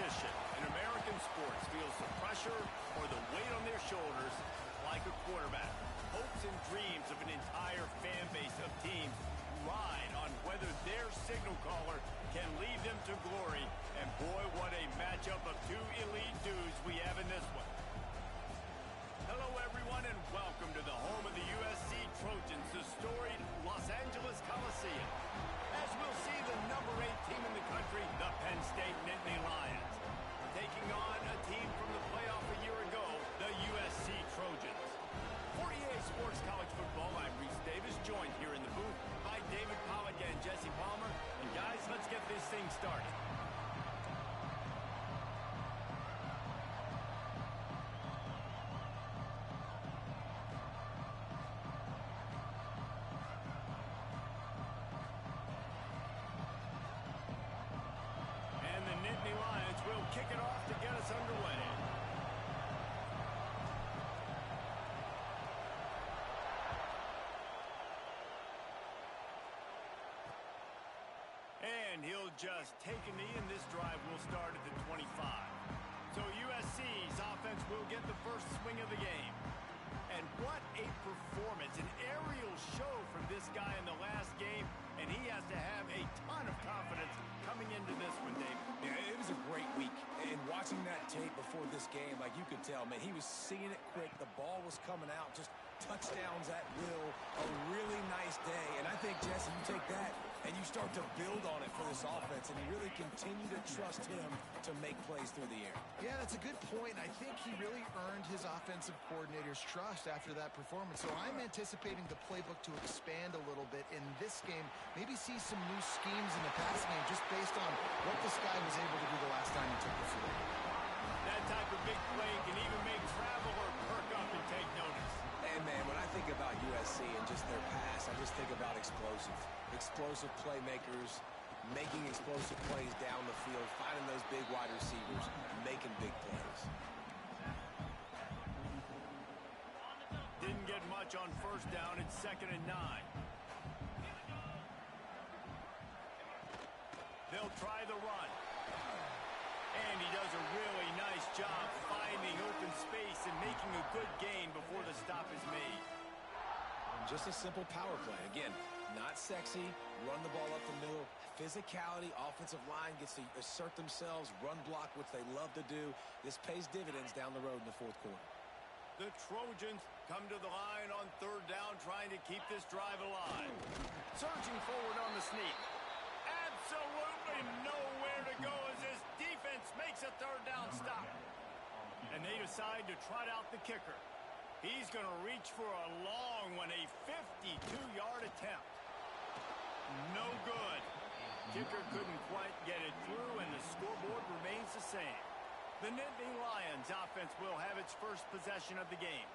position in American sports feels the pressure or the weight on their shoulders like a quarterback. Hopes and dreams of an entire fan base of teams ride on whether their signal caller can lead them to glory. And boy, what a matchup of two elite dudes we have in this one. Hello, everyone, and welcome to the home of the USC Trojans, the storied Los Angeles Coliseum. As we'll see, the number 8 team in the country, the Penn State Nittany Lions, taking on a team from the playoff a year ago, the USC Trojans. 48 Sports College Football, I'm Reese Davis, joined here in the booth by David Pollack and Jesse Palmer. And guys, let's get this thing started. Will kick it off to get us underway. And he'll just take a knee, and this drive will start at the 25. So USC's offense will get the first swing of the game. And what a performance, an aerial show from this guy in the last game, and he has to have a ton of confidence coming into this one, Dave. Yeah, it was a great week, and watching that tape before this game, like you could tell, man, he was seeing it quick, the ball was coming out, just touchdowns at will, a really nice day, and I think, Jesse, you take that and you start to build on it for this offense, and you really continue to trust him to make plays through the air. Yeah, that's a good point. I think he really earned his offensive coordinator's trust after that performance. So I'm anticipating the playbook to expand a little bit in this game, maybe see some new schemes in the passing game just based on what this guy was able to do the last time he took the field. That type of big play can even make traveler perk up and take notice. And, man, when I think about USC and just their pass, I just think about explosive playmakers, making explosive plays down the field, finding those big wide receivers, making big plays. Didn't get much on first down. It's 2nd and 9. They'll try the run. And he does a really nice job finding open space and making a good gain before the stop is made. Just a simple power play. Again, not sexy, run the ball up the middle. Physicality, offensive line gets to assert themselves, run block, which they love to do. This pays dividends down the road in the 4th quarter. The Trojans come to the line on 3rd down, trying to keep this drive alive. Surging forward on the sneak. Absolutely nowhere to go as this defense makes a 3rd down stop. And they decide to trot out the kicker. He's going to reach for a long one, a 52-yard attempt. No good. Kicker couldn't quite get it through, and the scoreboard remains the same. The Nittany Lions offense will have its first possession of the game.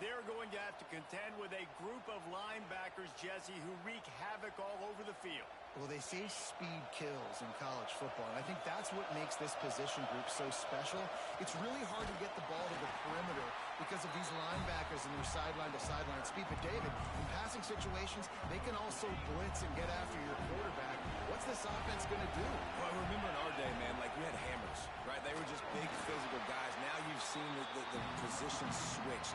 They're going to have to contend with a group of linebackers, Jesse, who wreak havoc all over the field. Well, they say speed kills in college football, and I think that's what makes this position group so special. It's really hard to get the ball to the perimeter because of these linebackers and their sideline-to-sideline speed. But, David, in passing situations, they can also blitz and get after your quarterback. What's this offense going to do? Well, I remember in our day, man, like we had hammers, right? They were just big physical guys. Now you've seen the positions switch.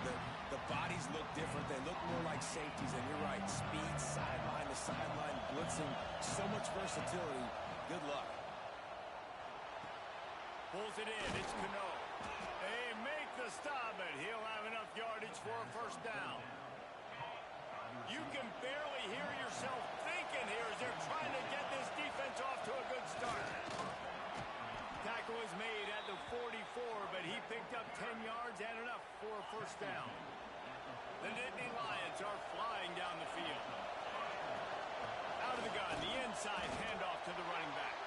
The bodies look different. They look more like safeties, and you're right, speed, sideline to sideline, blitzing. So much versatility. Good luck. Pulls it in. It's Cano. They make the stop, but he'll have enough yardage for a 1st down. You can barely hear yourself thinking here as they're trying to get this defense off to a good start. Tackle is made at the 44, but he picked up 10 yards and enough for a 1st down. The Nittany Lions are flying down the field. Out of the gun, the inside handoff to the running back.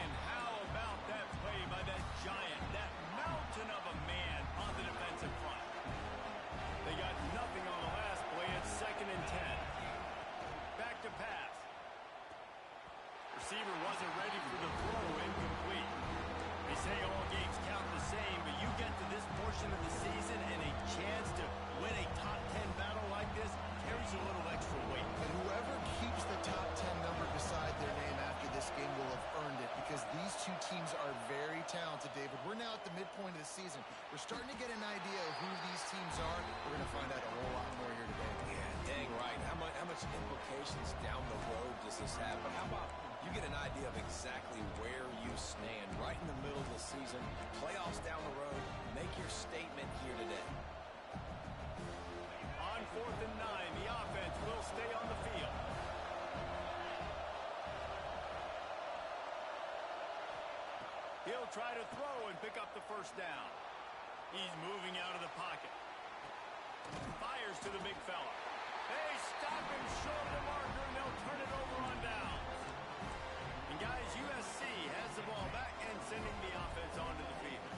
And how about that play by that giant, that mountain of a man on the defensive front? They got nothing on the last play. It's 2nd and 10. Back to pass. Receiver wasn't ready for the throw, incomplete. They say all games count the same, but you get to this portion of the season and a chance to win a top 10 battle like this carries a little extra weight. And whoever keeps the top 10 number beside their name after this game will have earned it, because these two teams are very talented. midpoint of the season. We're starting to get an idea of who these teams are. We're going to find out a whole lot more here today. Yeah, dang right. How much implications down the road does this have? But how about you get an idea of exactly where you stand right in the middle of the season, playoffs down the road, make your statement here today. On 4th and 9, the offense will stay on the field. He'll try to throw and pick up the first down. He's moving out of the pocket. Fires to the big fella. They stop him short of the marker, and they'll turn it over on downs. And guys, USC has the ball back and sending the offense onto the field.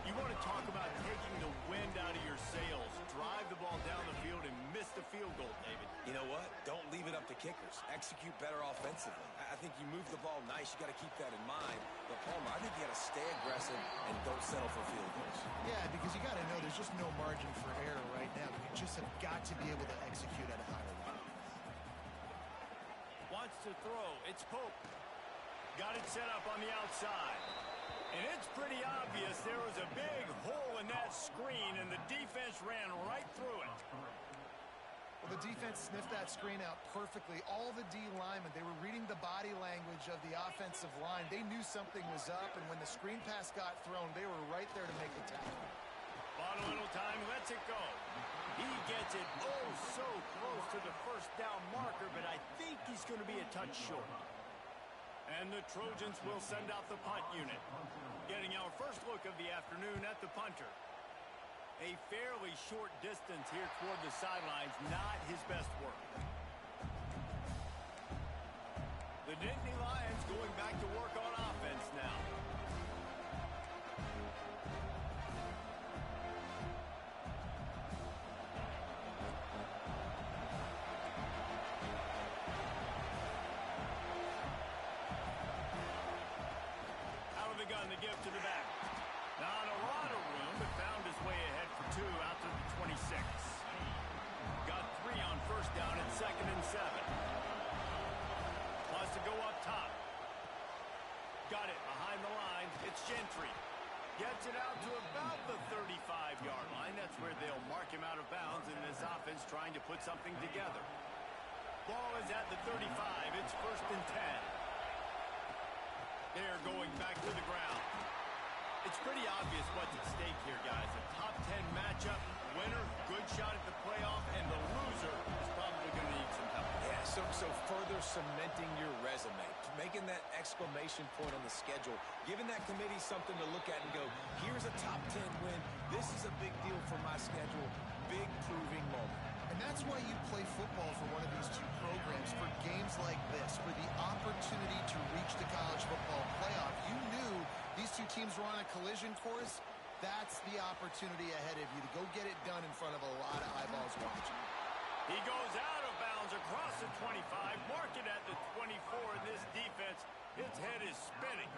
You want to talk about taking the wind out of your sails. Drive the ball down the field and miss the field goal, David. You know what? Don't leave it up to kickers. Execute better offensively. I think you move the ball nice. You got to keep that in mind. But, Palmer, I think you got to stay aggressive and don't settle for field goals. Yeah, because you got to know there's just no margin for error right now. You just have got to be able to execute at a higher level. Wants to throw. It's Pope. Got it set up on the outside. And it's pretty obvious there was a big hole in that screen, and the defense ran right through it. Well, the defense sniffed that screen out perfectly. All the D linemen, they were reading the body language of the offensive line. They knew something was up, and when the screen pass got thrown, they were right there to make the tackle. Bought a little time, lets it go. He gets it oh so close to the first down marker, but I think he's going to be a touch short. And the Trojans will send out the punt unit. Getting our first look of the afternoon at the punter. A fairly short distance here toward the sidelines, not his best work. The Nittany Lions going back to work on offense now. Gun the give to the back. Not a lot of room, but found his way ahead for 2 out to the 26. Got 3 on first down at 2nd and 7. Wants to go up top. Got it behind the lines. It's Gentry. Gets it out to about the 35-yard line. That's where they'll mark him out of bounds in this offense trying to put something together. Ball is at the 35. It's 1st and 10. They're going back to the ground. It's pretty obvious what's at stake here, guys. A top 10 matchup, winner, good shot at the playoff, and the loser is probably going to need some help. Yeah, so further cementing your resume, making that exclamation point on the schedule, giving that committee something to look at and go, here's a top 10 win. This is a big deal for my schedule. Big proving moment. And that's why you play football for one of these two programs, for games like this, for the opportunity to reach the college football playoff. You knew these two teams were on a collision course. That's the opportunity ahead of you to go get it done in front of a lot of eyeballs watching. He goes out of bounds across the 25, mark it at the 24, and this defense, its head is spinning.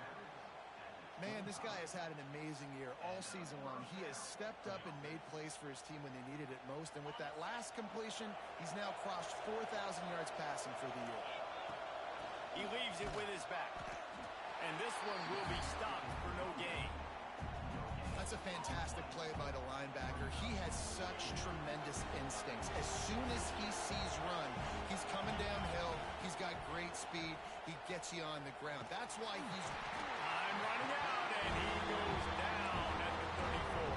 Man, this guy has had an amazing year all season long. He has stepped up and made plays for his team when they needed it most. And with that last completion, he's now crossed 4,000 yards passing for the year. He leaves it with his back. And this one will be stopped for no gain. That's a fantastic play by the linebacker. He has such tremendous instincts. As soon as he sees run, he's coming downhill. He's got great speed. He gets you on the ground. That's why he's... I'm running out, and he goes down at the 34.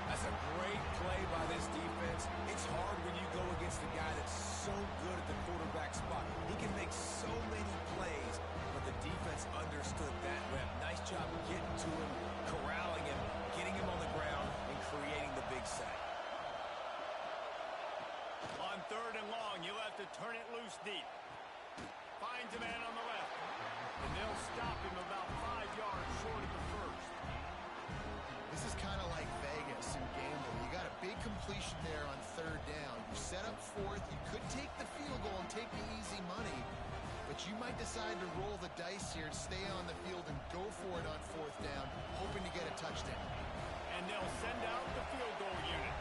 That's a great play by this defense. It's hard when you go against a guy that's so good at the quarterback spot. He can make so many plays, but the defense understood that rep. Nice job getting to him, corralling him, getting him on the ground, and creating the big sack. On 3rd and long, you'll have to turn it loose deep. Finds a man on the left. And they'll stop him about 5 yards short of the first. This is kind of like Vegas and gambling. You got a big completion there on 3rd down. You set up 4th. You could take the field goal and take the easy money. But you might decide to roll the dice here, stay on the field, and go for it on 4th down, hoping to get a touchdown. And they'll send out the field goal unit.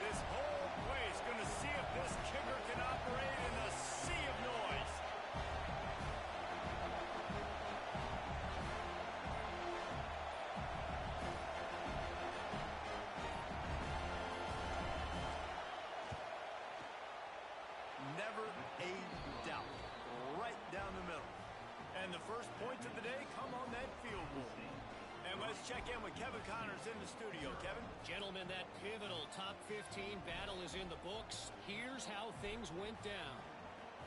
This whole play is going to see if this kicker can operate in a sea of noise. And the first points of the day come on that field goal. And let's check in with Kevin Connors in the studio. Kevin? Gentlemen, that pivotal top 15 battle is in the books. Here's how things went down.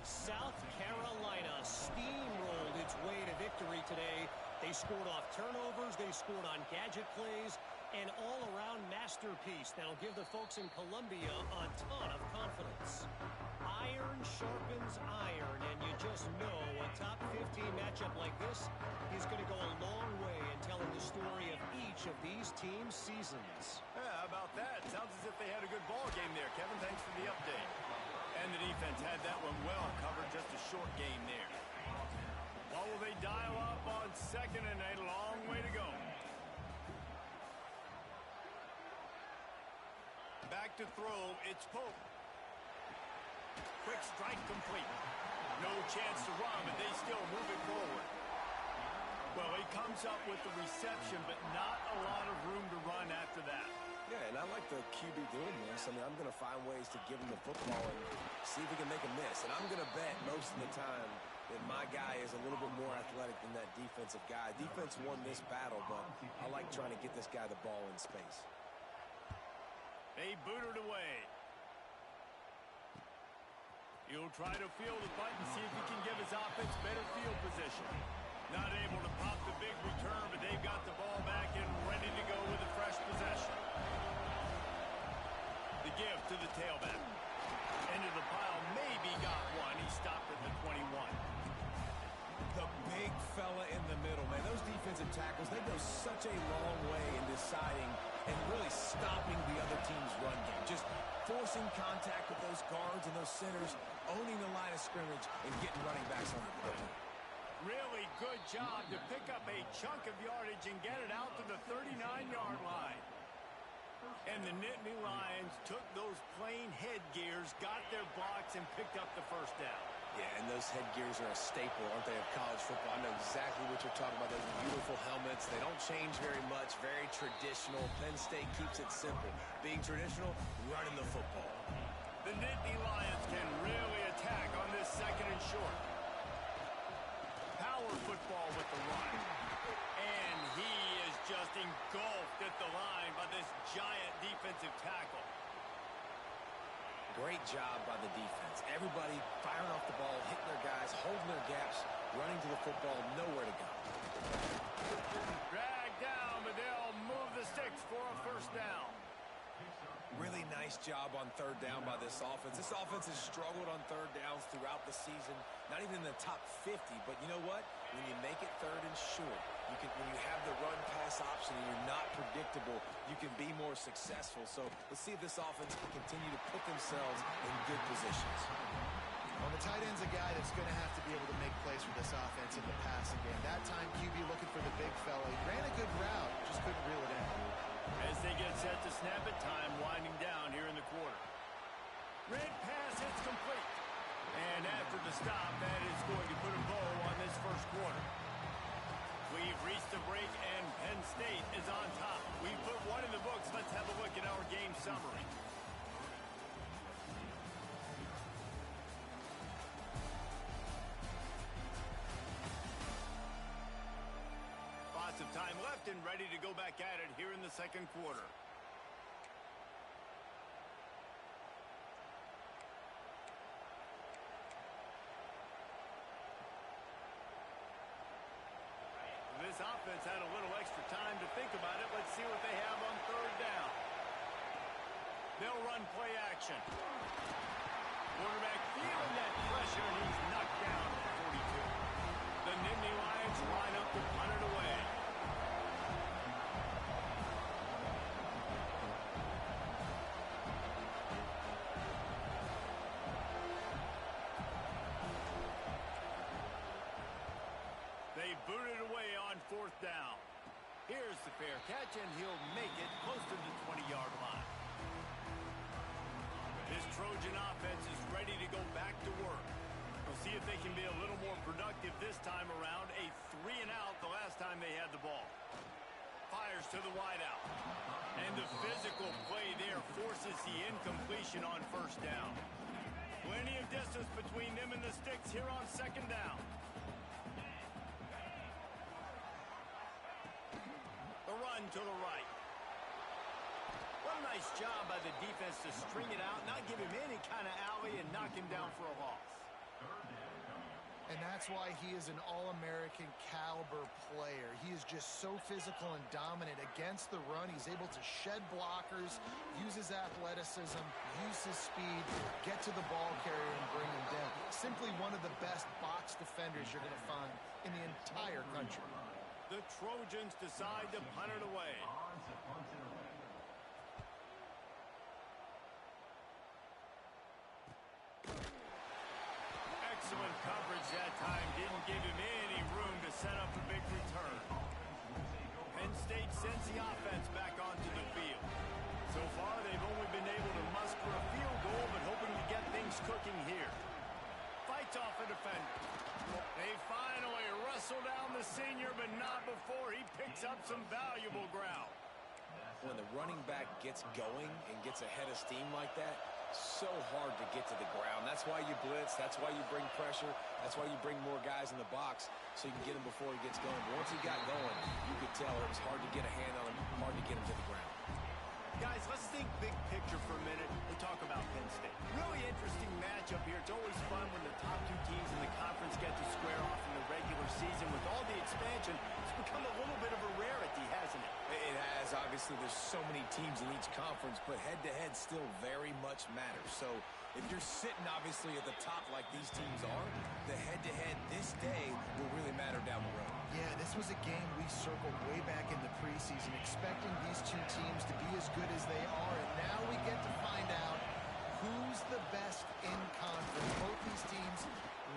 South Carolina steamrolled its way to victory today. They scored off turnovers, they scored on gadget plays, an all-around masterpiece that'll give the folks in Columbia a ton of confidence. Iron sharpens iron, and you just know a top 15 matchup like this is going to go a long way in telling the story of each of these teams' seasons. Yeah, how about that? Sounds as if they had a good ball game there, Kevin. Thanks for the update. And the defense had that one well covered, just a short game there. What will they dial up on second and a long way to go? Back to throw, it's Pope. Quick strike complete. No chance to run, but they still move it forward. Well, he comes up with the reception, but not a lot of room to run after that. Yeah, and I like the QB doing this. I mean, I'm going to find ways to give him the football and see if he can make a miss. And I'm going to bet most of the time that my guy is a little bit more athletic than that defensive guy. Defense won this battle, but I like trying to get this guy the ball in space. They boot it away. He'll try to field the butt and see if he can give his offense better field position. Not able to pop the big return, but they've got the ball back and ready to go with a fresh possession. The give to the tailback. Into the pile, maybe got one. He stopped at the 21. The big fella in the middle, man. Those defensive tackles, they go such a long way in deciding and really stopping the other team's run game. Just forcing contact with those guards and those centers, owning the line of scrimmage, and getting running backs on the field. Really good job to pick up a chunk of yardage and get it out to the 39-yard line. And the Nittany Lions took those plain headgears, got their blocks, and picked up the first down. Yeah, and those headgears are a staple, aren't they, of college football? I know exactly what you're talking about. Those beautiful helmets. They don't change very much. Very traditional. Penn State keeps it simple. Being traditional, running the football. The Nittany Lions can really attack on this second and short. Power football with the run. And he is just engulfed at the line by this giant defensive tackle. Great job by the defense. Everybody firing off the ball, hitting their guys, holding their gaps, running to the football, nowhere to go. Dragged down, but they'll move the sticks for a first down. Really nice job on third down by this offense. This offense has struggled on third downs throughout the season. Not even in the top 50, but you know what? When you make it third and short, when you have the run-pass option and you're not predictable, you can be more successful. So let's see if this offense can continue to put themselves in good positions. Well, the tight end's a guy that's going to have to be able to make plays for this offense in the passing game. That time, QB looking for the big fella. He ran a good route, just couldn't reel it in. As they get set to snap it, time winding down here in the quarter. Red pass hits complete. And after the stop, that is going to put a bow on this first quarter. We've reached the break, and Penn State is on top. We've put one in the books. Let's have a look at our game summary. Lots of time left and ready to go back at it here in the second quarter. This offense had a little extra time to think about it. Let's see what they have on third down. They'll run play action. Quarterback feeling that pressure, and he's knocked down at 42. The Nittany Lions line up to punt it away. They boot it away on fourth down. Here's the fair catch, and he'll make it close to the 20-yard line. This Trojan offense is ready to go back to work. We'll see if they can be a little more productive this time around. A 3-and-out the last time they had the ball. Fires to the wideout. And the physical play there forces the incompletion on first down. Plenty of distance between them and the sticks here on second down. to the right. What a nice job by the defense to string it out, not give him any kind of alley, and knock him down for a loss. And that's why he is an All-American caliber player. He is just so physical and dominant against the run. He's able to shed blockers, use his athleticism, use his speed, get to the ball carrier and bring him down. Simply one of the best box defenders you're going to find in the entire country. The Trojans decide to punt it away. Excellent coverage that time. Didn't give him any room to set up a big return. Penn State sends the offense back onto the field. So far, they've only been able to muster a field goal, but hoping to get things cooking here. Fights off a defender. They finally wrestle down the senior, but not before he picks up some valuable ground. When the running back gets going and gets ahead of steam like that, so hard to get to the ground. That's why you blitz. That's why you bring pressure. That's why you bring more guys in the box so you can get him before he gets going. But once he got going, you could tell it was hard to get a hand on him, hard to get him to the ground. Guys, let's think big picture for a minute and talk about Penn State. Really interesting matchup here. It's always fun when the top two teams in the conference get to square off in the regular season. With all the expansion, it's become a little bit of a rarity, hasn't it? It has. Obviously, there's so many teams in each conference, but head-to-head still very much matters. So if you're sitting, obviously, at the top like these teams are, the head-to-head this day will really matter down the road. Yeah, this was a game we circled way back in the preseason, expecting these two teams to be as good as they are, and now we get to find out who's the best in conference. Both these teams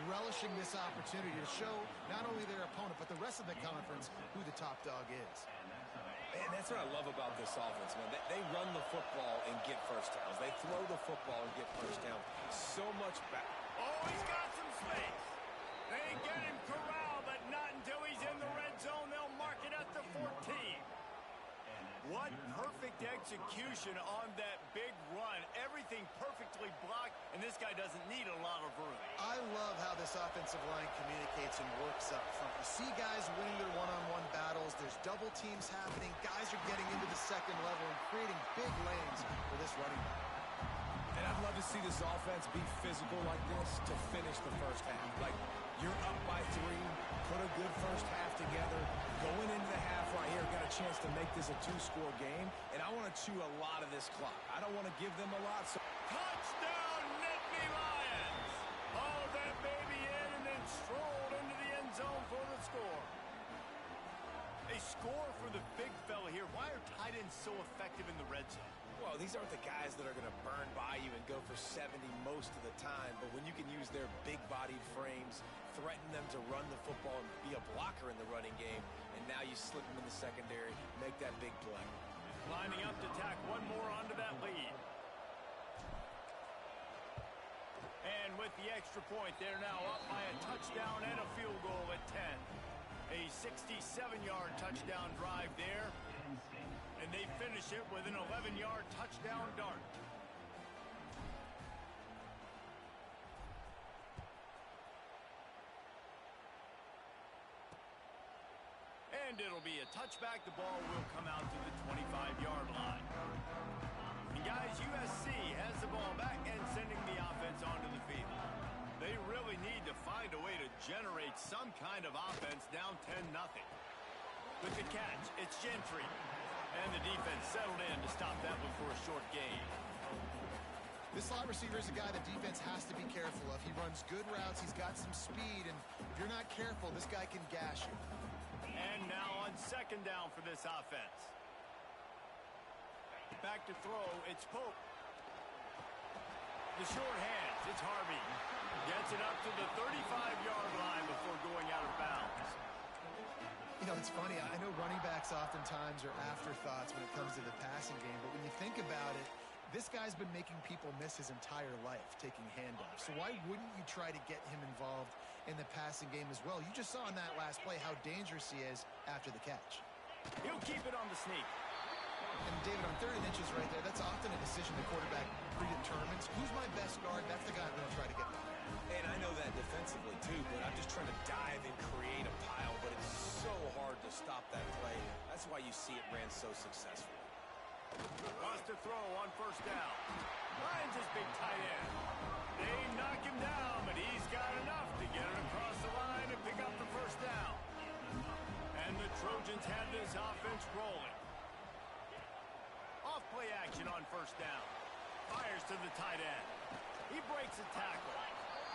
relishing this opportunity to show not only their opponent, but the rest of the conference who the top dog is. And that's what I love about this offense, man. They run the football and get first downs. They throw the football and get first down. So much back. Oh, he's got some space. They get him corralled, but not until he's in the red zone. They'll mark it at the 14. What perfect execution on that big run. Everything perfectly blocked, and this guy doesn't need a lot of room. I love how this offensive line communicates and works up front. You see guys winning their one-on-one battles. There's double teams happening. Guys are getting into the second level and creating big lanes for this running back. And I'd love to see this offense be physical like this to finish the first half. Like, you're up by 3, put a good first half together. Going into the half right here, got a chance to make this a 2-score game, and I want to chew a lot of this clock. I don't want to give them a lot. So Touchdown, Nittany Lions! Oh, that baby in and then strolled into the end zone for the score. A score for the big fella here. Why are tight ends so effective in the red zone? well, these aren't the guys that are going to burn by you and go for 70 most of the time, but when you can use their big-bodied frames, threaten them to run the football and be a blocker in the running game, and now you slip them in the secondary, make that big play. Lining up to tack one more onto that lead. And with the extra point, they're now up by a touchdown and a field goal at 10. A 67-yard touchdown drive there. And they finish it with an 11-yard touchdown dart. And it'll be a touchback. The ball will come out to the 25-yard line. And guys, USC has the ball back and sending the offense onto the field. They really need to find a way to generate some kind of offense down 10-0. With the catch, it's Gentry. And the defense settled in to stop that one for a short gain. This slot receiver is a guy the defense has to be careful of. He runs good routes. He's got some speed. And if you're not careful, this guy can gash you. And now on second down for this offense. Back to throw, it's Pope. The short hands, it's Harvey. Gets it up to the 35-yard line before going out of bounds. You know, it's funny. I know running backs oftentimes are afterthoughts when it comes to the passing game. But when you think about it, this guy's been making people miss his entire life taking handoffs. So why wouldn't you try to get him involved in the passing game as well? You just saw in that last play how dangerous he is after the catch. He'll keep it on the sneak. And David, on 30 inches right there, that's often a decision the quarterback predetermines. Who's my best guard? That's the guy I'm going to try to get by. And I know that defensively too, but I'm just trying to dive and create a pile, but it's so hard to stop that play. That's why you see it ran so successfully. Wants to throw on first down. Finds his big tight end. They knock him down, but he's got enough to get it across the line and pick up the first down. And the Trojans have this offense rolling. Off-play action on first down. Fires to the tight end. He breaks a tackle.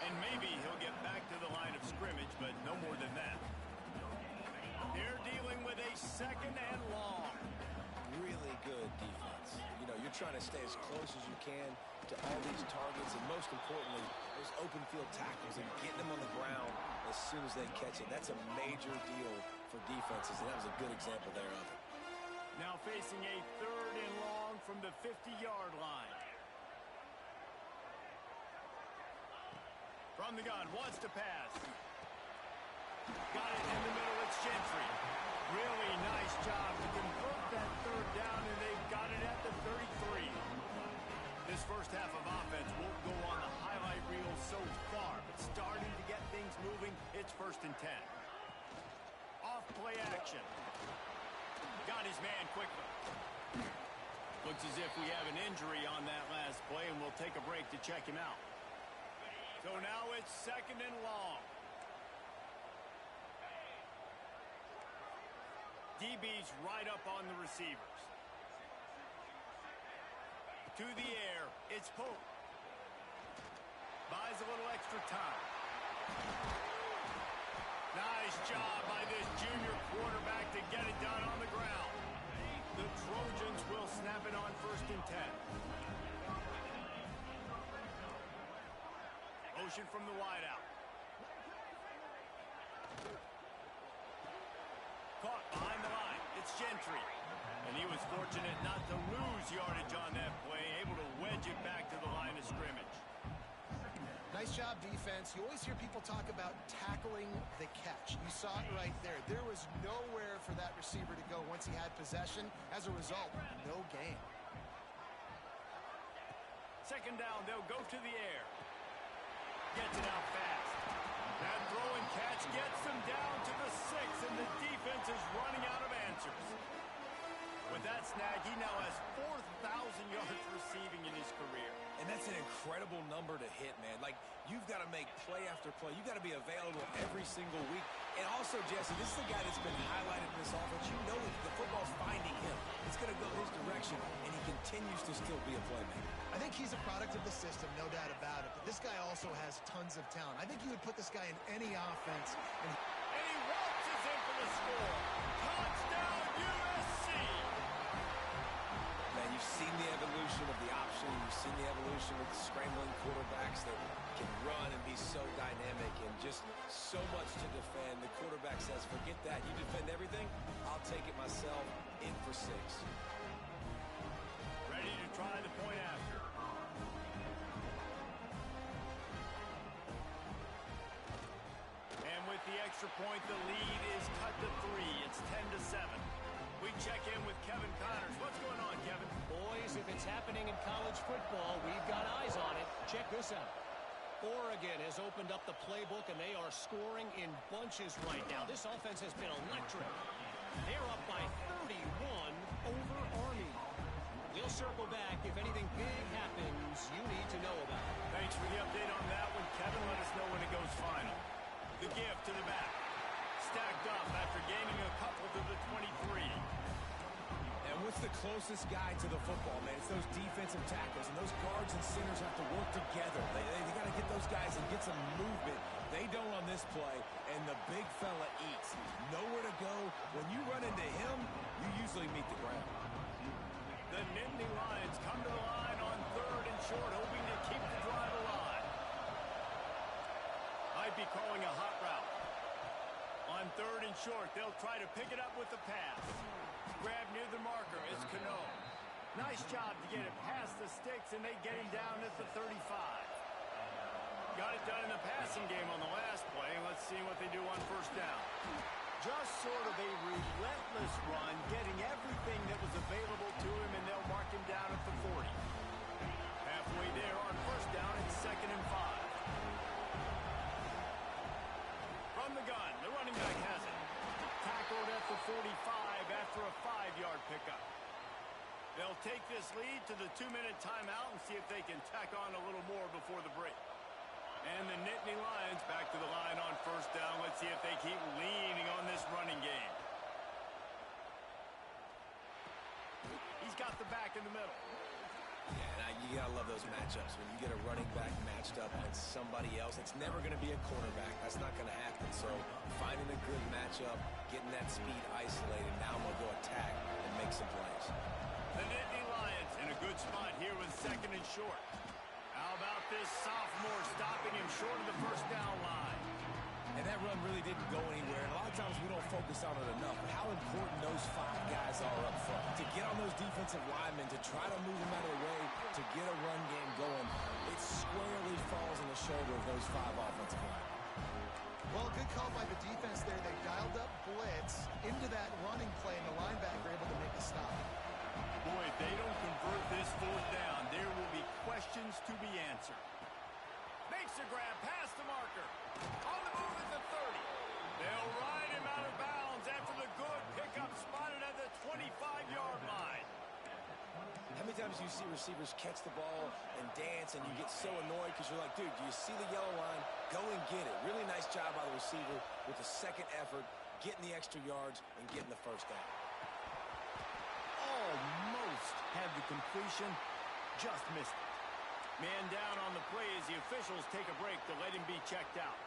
And maybe he'll get back to the line of scrimmage, but no more than that. They're dealing with a second and long. Really good defense. You know, you're trying to stay as close as you can to all these targets, and most importantly, those open field tackles and getting them on the ground as soon as they catch it. That's a major deal for defenses, and that was a good example there of it. Now facing a third and long from the 50-yard line. From the gun, wants to pass. Got it in the middle, it's Gentry. Really nice job to convert that third down, and they've got it at the 33. This first half of offense won't go on the highlight reel so far, but starting to get things moving, it's 1st and 10. Off-play action. Got his man quickly. Looks as if we have an injury on that last play, and we'll take a break to check him out. So now it's 2nd and long. DB's right up on the receivers. To the air, it's Pope. Buys a little extra time. Nice job by this junior quarterback to get it done on the ground. The Trojans will snap it on 1st and 10. Motion from the wideout. Caught behind the line. It's Gentry. And he was fortunate not to lose yardage on that play, able to wedge it back to the line of scrimmage. Nice job, defense. You always hear people talk about tackling the catch. You saw it right there. There was nowhere for that receiver to go once he had possession. As a result, no gain. 2nd down, they'll go to the air. Gets it out fast. That throw and catch gets him down to the 6, and the defense is running out of answers. With that snag, he now has 4,000 yards receiving in his career. And that's an incredible number to hit, man. Like, you've got to make play after play. You've got to be available every single week. And also, Jesse, this is the guy that's been highlighted in this offense. You know that the football's finding him. It's going to go his direction, and he continues to still be a playmaker. I think he's a product of the system, no doubt about it. But this guy also has tons of talent. I think you would put this guy in any offense. And he waltzes in for the score. Touchdown, USC! Man, you've seen the evolution of the option. You've seen the evolution of the scrambling quarterbacks that can run and be so dynamic and just so much to defend. The quarterback says, forget that. You defend everything, I'll take it myself. In for 6. Ready to try the point after. And with the extra point, the lead is cut to 3. It's 10-7. We check in with Kevin Connors. What's going on, Kevin? Boys, if it's happening in college football, we've got eyes on it. Check this out. Oregon has opened up the playbook, and they are scoring in bunches right now. This offense has been electric. They're up by 31 over Army. We'll circle back. If anything big happens, you need to know about it. Thanks for the update on that one, Kevin. Let us know when it goes final. The give to the back. Stacked up after gaining a couple to the 23. And what's the closest guy to the football, man? It's those defensive tackles, and those guards and centers have to work together. They got to get those guys and get some movement. They don't on this play, and the big fella eats. Nowhere to go. When you run into him, you usually meet the ground. The Nittany Lions come to the line on 3rd and short, hoping to keep the drive alive. Might be calling a hot route. On 3rd and short, they'll try to pick it up with the pass. Grab near the marker is Cano. Nice job to get it past the sticks, and they get him down at the 35. Got it done in the passing game on the last play. Let's see what they do on 1st down. Just sort of a relentless run, getting everything that was available to him, and they'll mark him down at the 40. Halfway there on 1st down, it's 2nd and 5. From the gun, the running back has it. Tackled at the 45 after a 5-yard pickup. this lead to the 2-minute timeout and see if they can tack on a little more before the break. And the Nittany Lions back to the line on first down. Let's see if they keep leaning on this running game. He's got the back in the middle. Yeah, you got to love those matchups. When you get a running back matched up against somebody else, it's never going to be a quarterback. That's not going to happen. So finding a good matchup, getting that speed isolated, now I'm going to go attack and make some plays. The Nittany Lions in a good spot here with second and short. How about this sophomore stopping him short of the first down line? And that run really didn't go anywhere. And a lot of times we don't focus on it enough. But how important those 5 guys are up front. To get on those defensive linemen, to try to move them out of the way, to get a run game going, it squarely falls on the shoulder of those 5 offensive linemen. Well, good call by the defense there. They dialed up blitz into that running play, and the linebacker able to make a stop. Boy, if they don't convert this fourth down, there will be questions to be answered. Makes the grab past the marker. On the move at the 30. They'll ride him out of bounds after the good pickup spotted at the 25-yard line. How many times do you see receivers catch the ball and dance and you get so annoyed because you're like, dude, do you see the yellow line? Go and get it. Really nice job by the receiver with the second effort, getting the extra yards and getting the first down. Almost had the completion, just missed it. Man down on the play as the officials take a break to let him be checked out.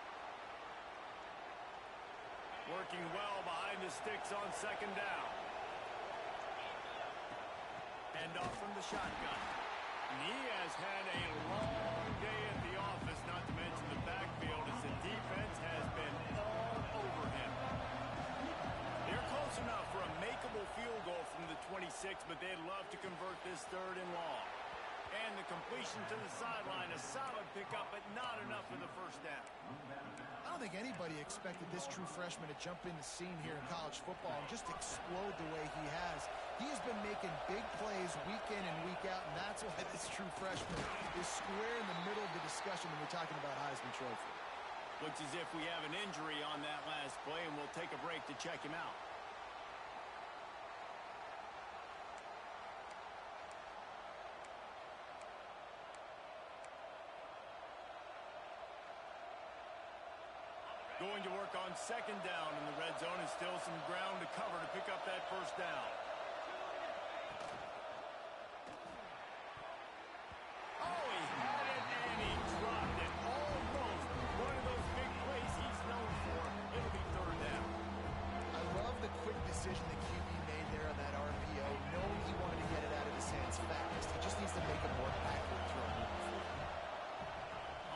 Working well behind the sticks on second down. Hand off from the shotgun. And he has had a long day at the office, not to mention the backfield, as the defense has been all over him. They're close enough for a makeable field goal from the 26, but they'd love to convert this third and long. And the completion to the sideline, a solid pickup, but not enough for the first down. I don't think anybody expected this true freshman to jump in the scene here in college football and just explode the way he has. He has been making big plays week in and week out, and that's why this true freshman is square in the middle of the discussion when we're talking about Heisman Trophy. Looks as if we have an injury on that last play, and we'll take a break to check him out. Going to work on second down in the red zone, and still some ground to cover to pick up that first down. Oh, he had it and he dropped it. Almost one of those big plays he's known for. It'll be third down. I love the quick decision that QB made there on that RPO, knowing he wanted to get it out of his hands fast. He just needs to make a more backward throw moving forward.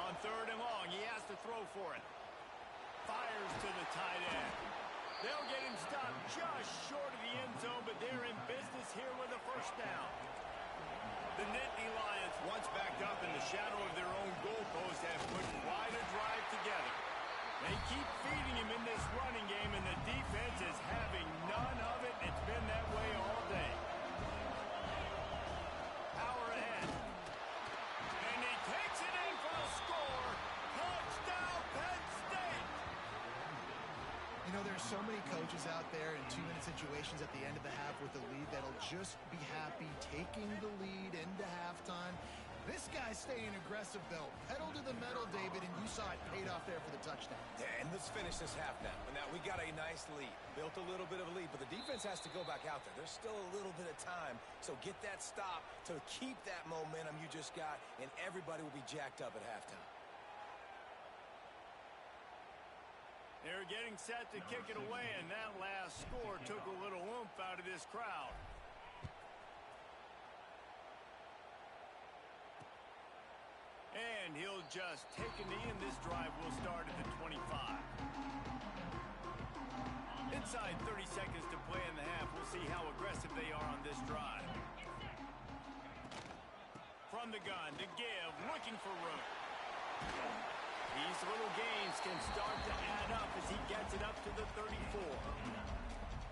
On third and long, he has to throw for it. Fires to the tight end. They'll get him stopped just short of the end zone, but they're in business here with a first down. The Nittany Lions, once backed up in the shadow of their own goalpost, have put quite a drive together. They keep feeding him in this running game, and the defense is having none of it. It's been that way all day. Power ahead. And he takes it in for the score. Touchdown, Penn State! You know, there's so many coaches out there in 2-minute situations at the end of the half with the lead that'll just be happy taking the lead into halftime. This guy's staying aggressive, though. Pedal to the metal, David, and you saw it paid off there for the touchdown. Yeah, and let's finish this half now. Now, we got a nice lead. Built a little bit of a lead, but the defense has to go back out there. There's still a little bit of time, so get that stop to keep that momentum you just got, and everybody will be jacked up at halftime. They're getting set to kick it away, and that last score took a little oomph out of this crowd. And he'll just take a knee, and this drive will start at the 25. Inside 30 seconds to play in the half. We'll see how aggressive they are on this drive. From the gun to give, looking for room. These little gains can start to add up as he gets it up to the 34.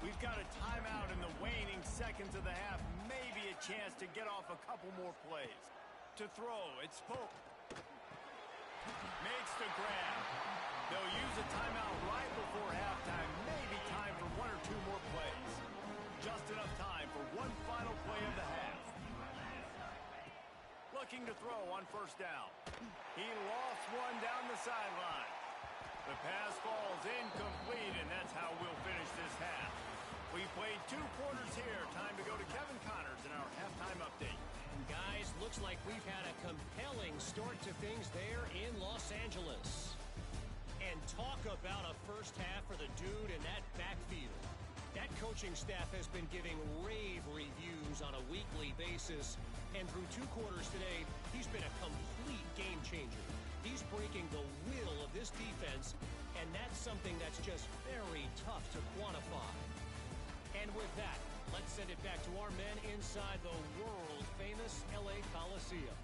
We've got a timeout in the waning seconds of the half. Maybe a chance to get off a couple more plays. To throw, it's Pope. Makes the grab. They'll use a timeout right before halftime. Maybe time for one or two more plays. Just enough time for one final play of the half. looking to throw on first down. He lost one down the sideline. The pass falls incomplete, and that's how we'll finish this half. We played 2 quarters here. Time to go to Kevin Connors in our halftime update. Guys, looks like we've had a compelling start to things there in Los Angeles. And talk about a first half for the dude in that backfield. That coaching staff has been giving rave reviews on a weekly basis. And through 2 quarters today, he's been a complete game changer. He's breaking the will of this defense, and that's something that's just very tough to quantify. And with that, let's send it back to our men inside the world-famous LA Coliseum.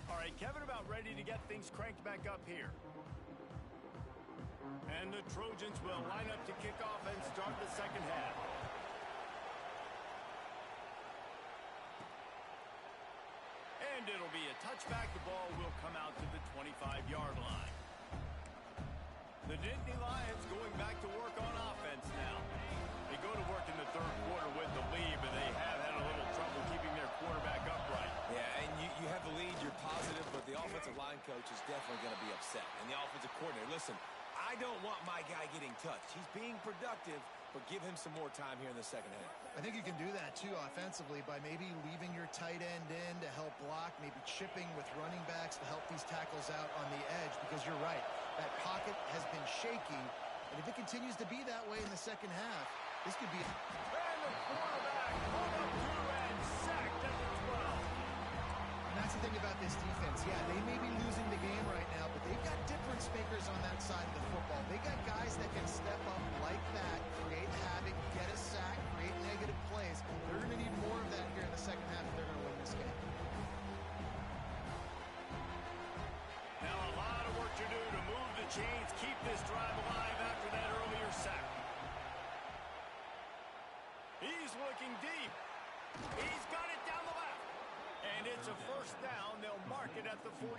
All right, Kevin, about ready to get things cranked back up here. And the Trojans will line up to kick off and start the second half. And it'll be a touchback. The ball will come out to the 25-yard line. The Nittany Lions going back to work on offense now. They go to work in the 3rd quarter with the lead, but they have had a little trouble keeping their quarterback upright. Yeah, and you have the lead, you're positive, but the offensive line coach is definitely going to be upset. And the offensive coordinator, listen, I don't want my guy getting touched. He's being productive, but give him some more time here in the second half. I think you can do that, too, offensively, by maybe leaving your tight end in to help block, maybe chipping with running backs to help these tackles out on the edge, because you're right. That pocket has been shaky, and if it continues to be that way in the second half, this could be... And the quarterback pulled up through and sacked at the 12. And that's the thing about this defense. Yeah, they may be losing the game right now, but they've got difference makers on that side of the football. They got guys that can step up like that, create havoc, get a sack, create negative plays. They're going to need more of that here in the second half if they're going to win this game. Now a lot of work to do to move the chains, keep this drive alive after that earlier sack. He's looking deep. He's got it down the left. And it's a first down. They'll mark it at the 44.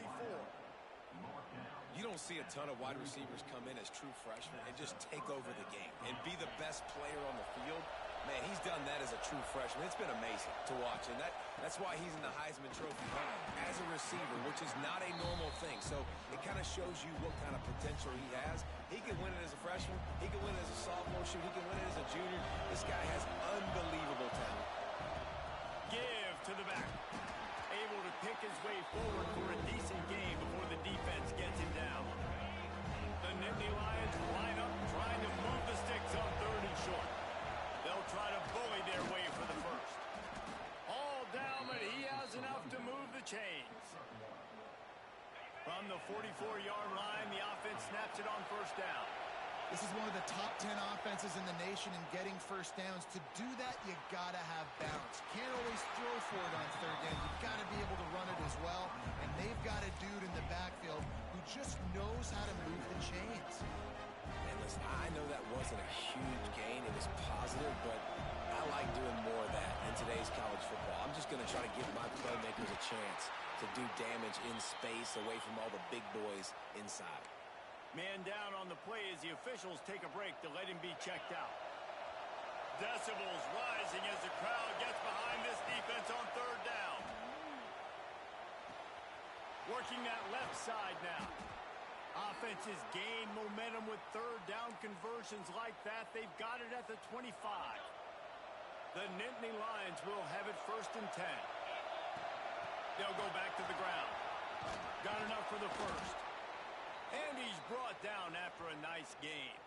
You don't see a ton of wide receivers come in as true freshmen and just take over the game and be the best player on the field. Man, he's done that as a true freshman. It's been amazing to watch, and that's why he's in the Heisman Trophy as a receiver, which is not a normal thing. So it kind of shows you what kind of potential he has. He can win it as a freshman. He can win it as a sophomore. Shoot, he can win it as a junior. This guy has unbelievable talent. Give to the back. Able to pick his way forward for a decent game before the defense gets him down. The Nittany Lions line up, trying to move the sticks on 3rd and short. They'll try to bully their way for the first. All down, but he has enough to move the chains. From the 44-yard line, the offense snaps it on first down. This is one of the top 10 offenses in the nation in getting first downs. To do that, you got to have balance. You can't always throw for it on 3rd down. You've got to be able to run it as well. And they've got a dude in the backfield who just knows how to move the chains. And listen, I know that wasn't a huge gain. It was positive, but I like doing more of that in today's college football. I'm just going to try to give my playmakers a chance to do damage in space away from all the big boys inside. Man down on the play as the officials take a break to let him be checked out. Decibels rising as the crowd gets behind this defense on 3rd down. Working that left side now. Offenses gain momentum with 3rd down conversions like that. They've got it at the 25. The Nittany Lions will have it 1st and 10. They'll go back to the ground. Got enough for the first. And he's brought down after a nice game.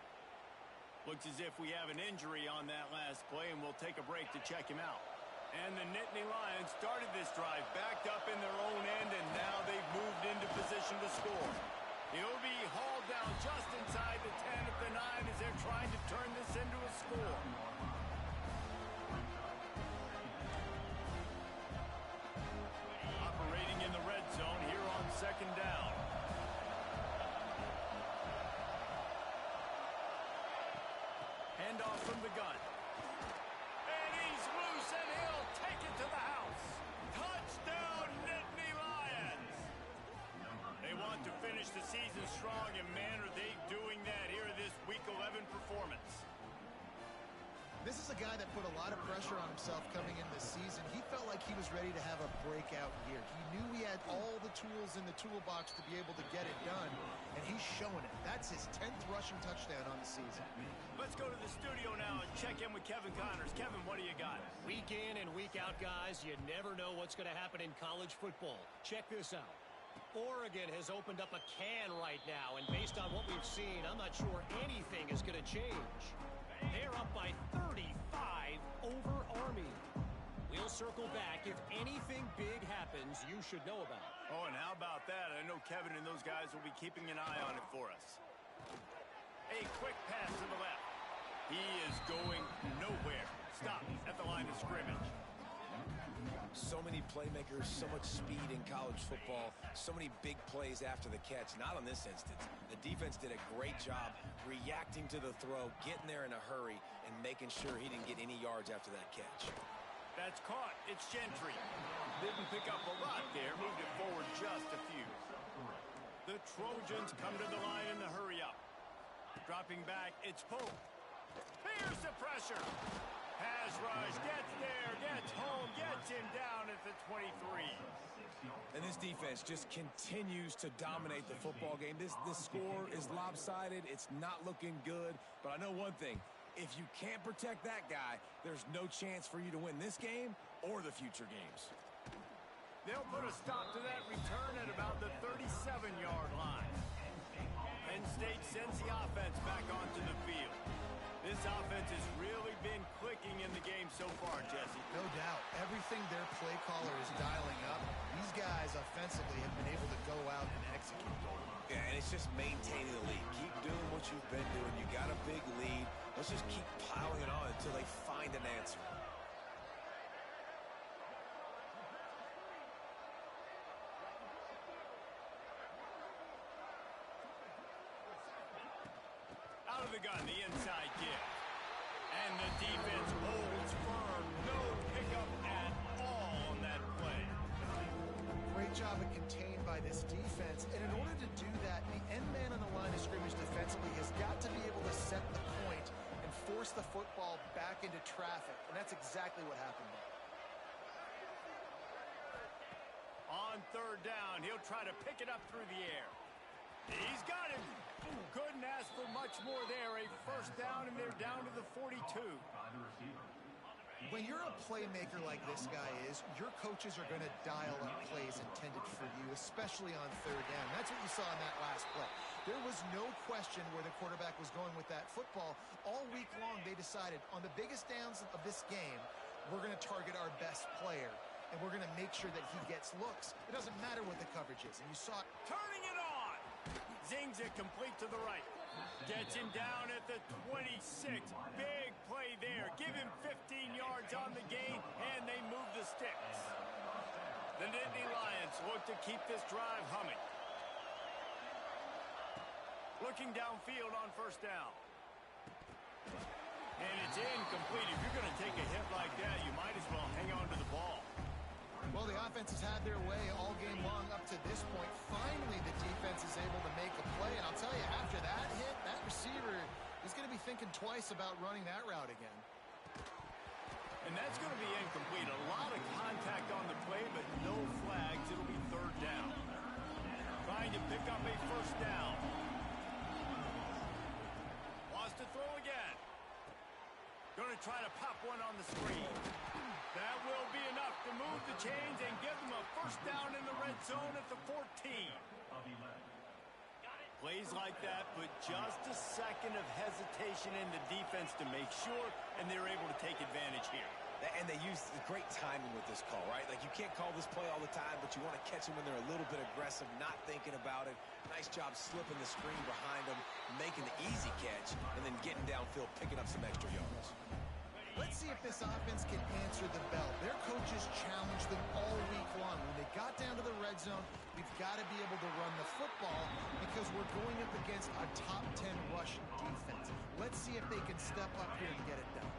Looks as if we have an injury on that last play, and we'll take a break to check him out. And the Nittany Lions started this drive backed up in their own end, and now they've moved into position to score. He'll be hauled down just inside the 10 of the 9 as they're trying to turn this into a score. Operating in the red zone here on 2nd down. Handoff from the gun. And he's loose, and he'll take it to the house. Touchdown, Nittany Lions! They want to finish the season strong, and man, are they doing that here in this Week 11 performance. This is a guy that put a lot of pressure on himself coming in this season. He felt like he was ready to have a breakout year. He knew he had all the tools in the toolbox to be able to get it done, and he's showing it. That's his 10th rushing touchdown on the season. Let's go to the studio now and check in with Kevin Connors. Kevin, what do you got? Week in and week out, guys, you never know what's going to happen in college football. Check this out. Oregon has opened up a can right now, and based on what we've seen, I'm not sure anything is going to change. They're up by 35 over Army. We'll circle back. If anything big happens, you should know about it. Oh, and how about that? I know Kevin and those guys will be keeping an eye on it for us. A quick pass to the left. He is going nowhere. Stop at the line of scrimmage. So many playmakers, so much speed in college football, so many big plays after the catch. Not in this instance. The defense did a great job reacting to the throw, getting there in a hurry, and making sure he didn't get any yards after that catch. That's caught. It's Gentry. Didn't pick up a lot there. Moved it forward just a few. The Trojans come to the line in the hurry up. Dropping back, it's Pope. Here's the pressure. Pass rush, gets there, gets home, gets him down at the 23. And this defense just continues to dominate the football game. This score is lopsided. It's not looking good. But I know one thing. If you can't protect that guy, there's no chance for you to win this game or the future games. They'll put a stop to that return at about the 37-yard line. Penn State sends the offense back onto the field. This offense has really been clicking in the game so far, Jesse. No doubt. Everything their play caller is dialing up, these guys offensively have been able to go out and execute. Yeah, and it's just maintaining the lead. Keep doing what you've been doing. You got a big lead. Let's just keep piling it on until they find an answer. Out of the gun, the inside give. And the defense holds firm. No pickup at all on that play. Great job of contained by this defense. And in order to do that, the end man on the line of scrimmage defensively has got to be able to set the point and force the football back into traffic. And that's exactly what happened there. On third down, he'll try to pick it up through the air. He's got him. Couldn't ask for much more there. A first down, and they're down to the 42. When you're a playmaker like this guy is, your coaches are going to dial up plays intended for you, especially on third down. That's what you saw in that last play. There was no question where the quarterback was going with that football. All week long, they decided on the biggest downs of this game, we're going to target our best player, and we're going to make sure that he gets looks. It doesn't matter what the coverage is, and you saw it. Turning it on. Zings it complete to the right. Gets him down at the 26. Big play there. Give him 15 yards on the gain, and they move the sticks. The Nittany Lions look to keep this drive humming. Looking downfield on first down. And it's incomplete. If you're going to take a hit like that, you might as well hang on to the ball. Well, the offense has had their way all game long up to this point. Finally, the defense is able to make a play. And I'll tell you, after that hit, that receiver is going to be thinking twice about running that route again. And that's going to be incomplete. A lot of contact on the play, but no flags. It'll be third down. Trying to pick up a first down. Wants to throw again. Going to try to pop one on the screen. That will be enough to move the chains and give them a first down in the red zone at the 14. Plays like that, but just a second of hesitation in the defense to make sure, and they're able to take advantage here. And they use great timing with this call, right? Like, you can't call this play all the time, but you want to catch them when they're a little bit aggressive, not thinking about it. Nice job slipping the screen behind them, making the easy catch, and then getting downfield, picking up some extra yards. Let's see if this offense can answer the bell. Their coaches challenged them all week long. When they got down to the red zone, we've got to be able to run the football because we're going up against a top 10 rush defense. Let's see if they can step up here and get it done.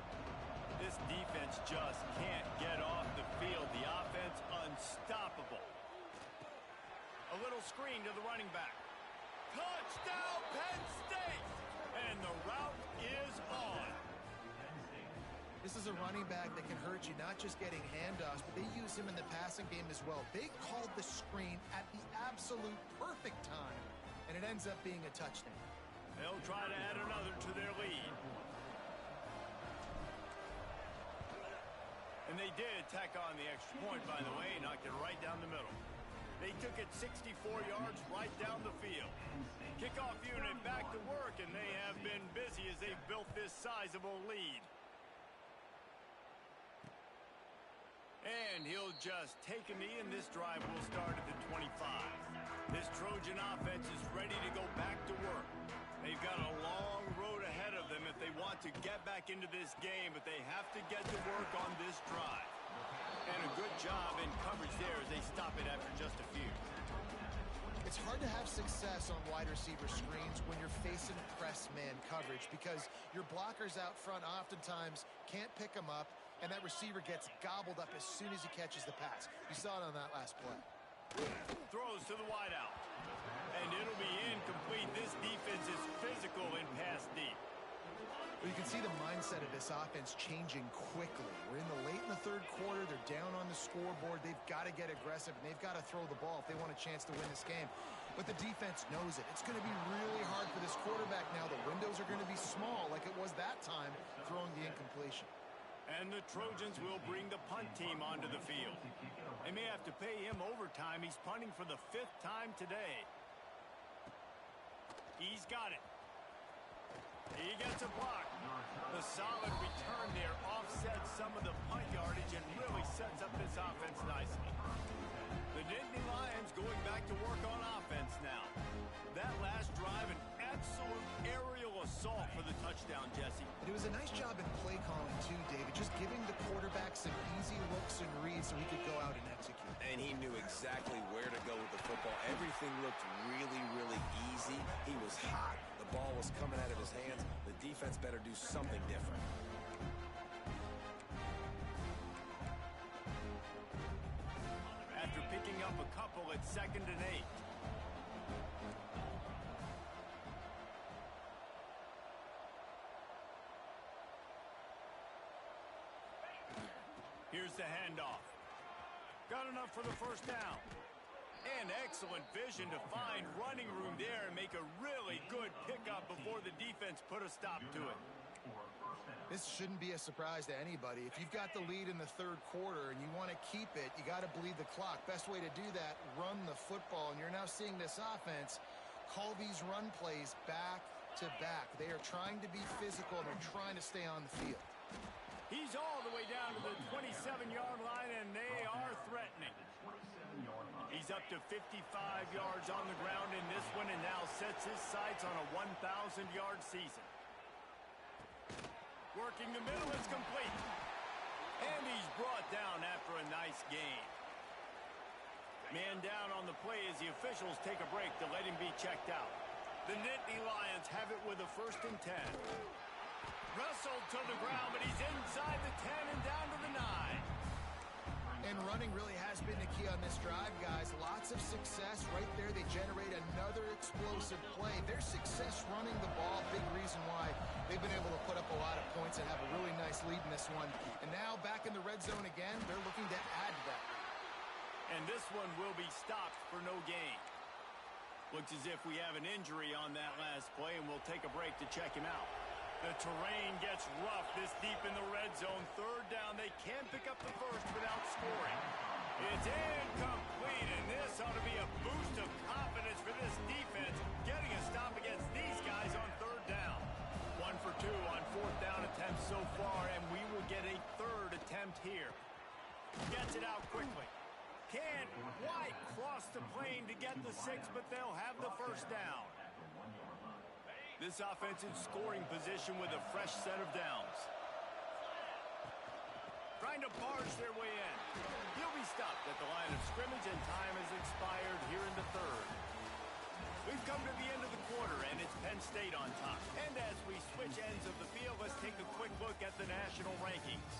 This defense just can't get off the field. The offense unstoppable. A little screen to the running back. Touchdown, Penn State! And the route is on. This is a running back that can hurt you, not just getting handoffs, but they use him in the passing game as well. They called the screen at the absolute perfect time, and it ends up being a touchdown. They'll try to add another to their lead. And they did tack on the extra point, by the way, knocked it right down the middle. They took it 64 yards right down the field. Kickoff unit back to work, and they have been busy as they've built this sizable lead. And he'll just take a knee, and this drive will start at the 25. This Trojan offense is ready to go back to work. They've got a long road ahead of them if they want to get back into this game, but they have to get to work on this drive. And a good job in coverage there as they stop it after just a few. It's hard to have success on wide receiver screens when you're facing press man coverage because your blockers out front oftentimes can't pick them up, and that receiver gets gobbled up as soon as he catches the pass. You saw it on that last play. Throws to the wideout. And it'll be incomplete. This defense is physical in pass deep. Well, you can see the mindset of this offense changing quickly. We're in the late in the third quarter. They're down on the scoreboard. They've got to get aggressive, and they've got to throw the ball if they want a chance to win this game. But the defense knows it. It's going to be really hard for this quarterback now. The windows are going to be small like it was that time throwing the incompletion. And the Trojans will bring the punt team onto the field. They may have to pay him overtime. He's punting for the 5th time today. He's got it. He gets a block. The solid return there offsets some of the punt yardage and really sets up this offense nicely. The Nittany Lions going back to work on offense now. That last drive, an absolute aerial assault for the touchdown, Jesse. It was a nice job in play calling too, David, just giving the quarterback some easy looks and reads so he could go out and execute. And he knew exactly where to go with the football. Everything looked really, really easy. He was hot. The ball was coming out of his hands. The defense better do something different. After picking up a couple, it's 2nd and 8. Here's the handoff. Got enough for the first down. And excellent vision to find running room there and make a really good pickup before the defense put a stop to it. This shouldn't be a surprise to anybody. If you've got the lead in the third quarter and you want to keep it, you got to bleed the clock. Best way to do that, run the football. And you're now seeing this offense call these run plays back to back. They are trying to be physical, and they're trying to stay on the field. He's all the way down to the 27-yard line, and they are threatening. He's up to 55 yards on the ground in this one and now sets his sights on a 1,000-yard season. Working the middle, it's complete. And he's brought down after a nice gain. Man down on the play as the officials take a break to let him be checked out. The Nittany Lions have it with a 1st and 10. Wrestled to the ground, but he's inside the 10 and down to the 9. And running really has been the key on this drive, guys. Lots of success right there. They generate another explosive play. Their success running the ball, big reason why they've been able to put up a lot of points and have a really nice lead in this one. And now back in the red zone again, they're looking to add to that lead. And this one will be stopped for no gain. Looks as if we have an injury on that last play, and we'll take a break to check him out. The terrain gets rough this deep in the red zone. 3rd down, they can't pick up the first without scoring. It's incomplete, and this ought to be a boost of confidence for this defense, getting a stop against these guys on 3rd down. 1 for 2 on 4th down attempts so far, and we will get a 3rd attempt here. Gets it out quickly. Can't quite cross the plane to get the 6, but they'll have the first down. This offense in scoring position with a fresh set of downs. Trying to barge their way in. He'll be stopped at the line of scrimmage, and time has expired here in the 3rd. We've come to the end of the quarter, and it's Penn State on top. And as we switch ends of the field, let's take a quick look at the national rankings.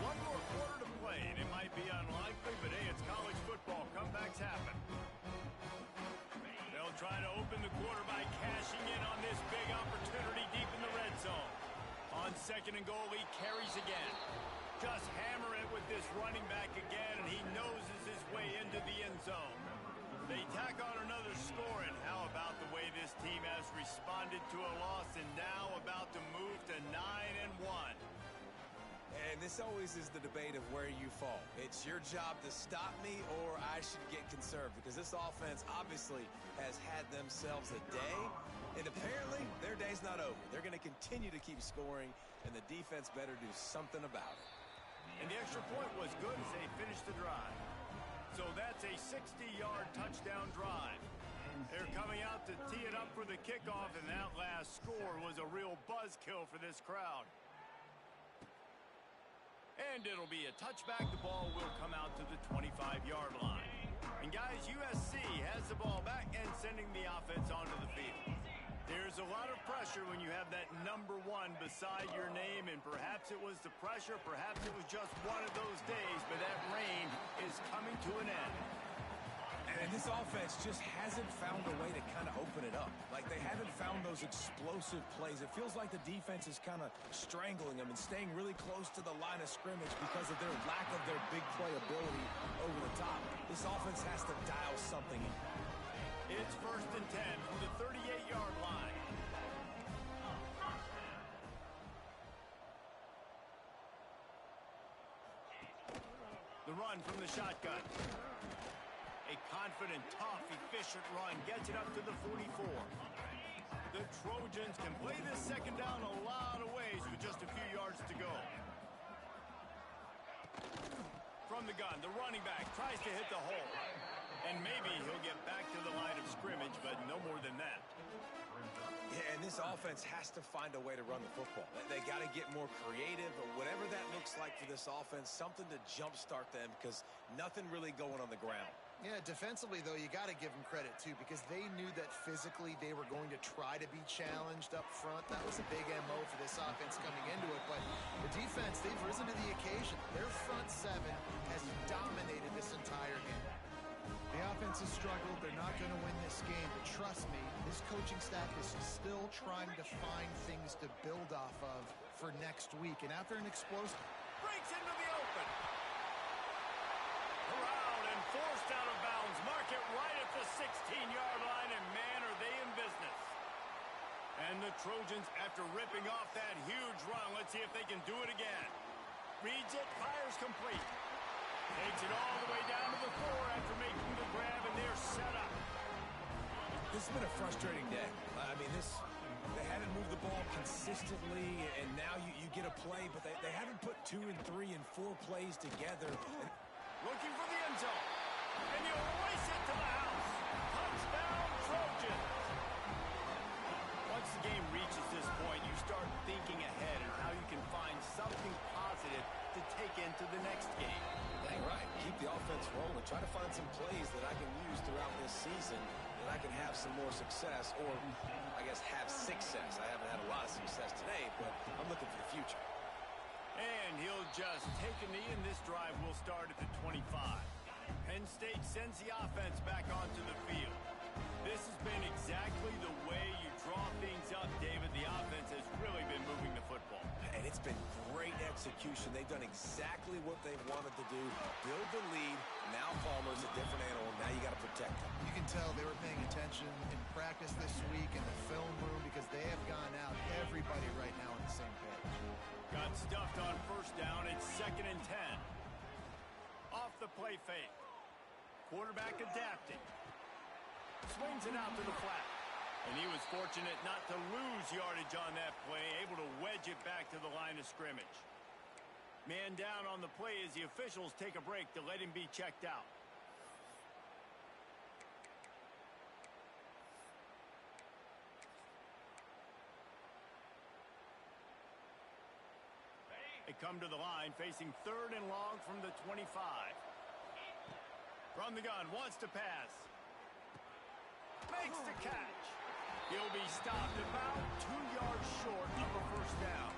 One more quarter to play, and it might be unlikely, but hey, it's college football. Comebacks happen. They'll try to open the quarter second and goal, he carries again. Just hammer it with this running back again, and he noses his way into the end zone. They tack on another score, and how about the way this team has responded to a loss and now about to move to 9-1. And this always is the debate of where you fall. It's your job to stop me, or I should get conserved, because this offense obviously has had themselves a day, and apparently their day's not over. They're going to continue to keep scoring, and the defense better do something about it. And the extra point was good as they finished the drive. So that's a 60-yard touchdown drive. They're coming out to tee it up for the kickoff, and that last score was a real buzzkill for this crowd. And it'll be a touchback. The ball will come out to the 25-yard line. And guys, USC has the ball back and sending the offense onto the field. There's a lot of pressure when you have that number 1 beside your name, and perhaps it was the pressure, perhaps it was just one of those days, but that rain is coming to an end. And this offense just hasn't found a way to kind of open it up. Like, they haven't found those explosive plays. It feels like the defense is kind of strangling them and staying really close to the line of scrimmage because of their lack of their big play ability over the top. This offense has to dial something in. It's 1st and 10 from the 38-yard line. The run from the shotgun. A confident, tough, efficient run gets it up to the 44. The Trojans can play this second down a lot of ways with just a few yards to go. From the gun, the running back tries to hit the hole. And maybe he'll get back to the line of scrimmage, but no more than that. Yeah, and this offense has to find a way to run the football. They got to get more creative, or whatever that looks like for this offense, something to jumpstart them, because nothing really going on the ground. Yeah, defensively, though, you got to give them credit, too, because they knew that physically they were going to try to be challenged up front. That was a big MO for this offense coming into it, but the defense, they've risen to the occasion. Their front 7 has dominated this entire game. The offense has struggled. They're not going to win this game, but trust me, this coaching staff is still trying to find things to build off of for next week. And after an explosive... Breaks into the open. Corralled and forced out of bounds. Mark it right at the 16-yard line, and man, are they in business. And the Trojans, after ripping off that huge run, let's see if they can do it again. Reads it, fires complete. Takes it all the way down to the 4 after making the grab, and they're set up. This has been a frustrating day. I mean, they haven't moved the ball consistently, and now you get a play, but they haven't put 2 and 3 and 4 plays together. Looking for the end zone. And you race it to the house. Touchdown, Trojans. Once the game reaches this point, you start thinking ahead and how you can find something positive to take into the next game. Dang right. Keep the offense rolling. Try to find some plays that I can use throughout this season that I can have some more success, or I guess have success. I haven't had a lot of success today, but I'm looking for the future. And he'll just take a knee, and this drive will start at the 25. Penn State sends the offense back onto the field. This has been exactly the way you draw things up, David. The offense has really been moving the football. And it's been great execution. They've done exactly what they wanted to do. Build the lead. Now Palmer's a different animal. Now you got to protect him. You can tell they were paying attention in practice this week in the film room, because they have gone out, everybody right now on the same page. Got stuffed on first down. It's 2nd and 10. Off the play fake. Quarterback adapting. Swings it out to the flat. And he was fortunate not to lose yardage on that play, able to wedge it back to the line of scrimmage. Man down on the play as the officials take a break to let him be checked out. They come to the line facing 3rd and long from the 25. From the gun, wants to pass. Makes the catch. He'll be stopped about 2 yards short of a first down.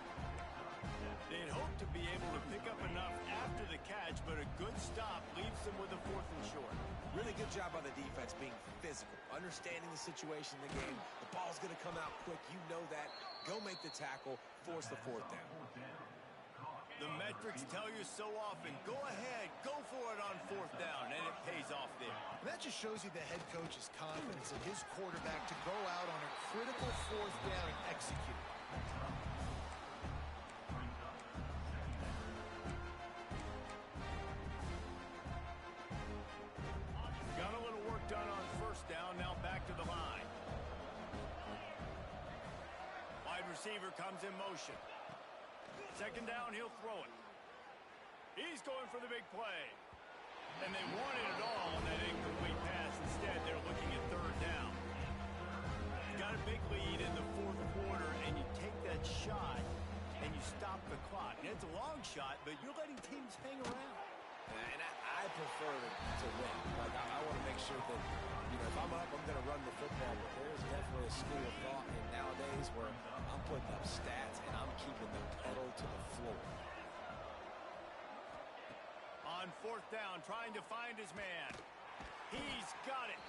They'd hope to be able to pick up enough after the catch, but a good stop leaves them with a 4th and short. Really good job by the defense being physical, understanding the situation in the game. The ball's going to come out quick. You know that. go make the tackle, force the fourth down. The metrics tell you so often, go ahead, go for it on fourth down, and it pays off there. That just shows you the head coach's confidence in his quarterback to go out on a critical fourth down and execute. Got a little work done on first down, now back to the line. Wide receiver comes in motion. Second down, he'll throw it. He's going for the big play. And they wanted it all on that incomplete pass. Instead, they're looking at third down. You got a big lead in the fourth quarter, and you take that shot, and you stop the clock. And it's a long shot, but you're letting teams hang around. And I prefer to win. Like, I want to make sure that, if I'm up, I'm going to run the football. But there's definitely a school of thought in nowadays where I'm putting up stats and I'm keeping the pedal to the floor. On fourth down, trying to find his man. He's got it.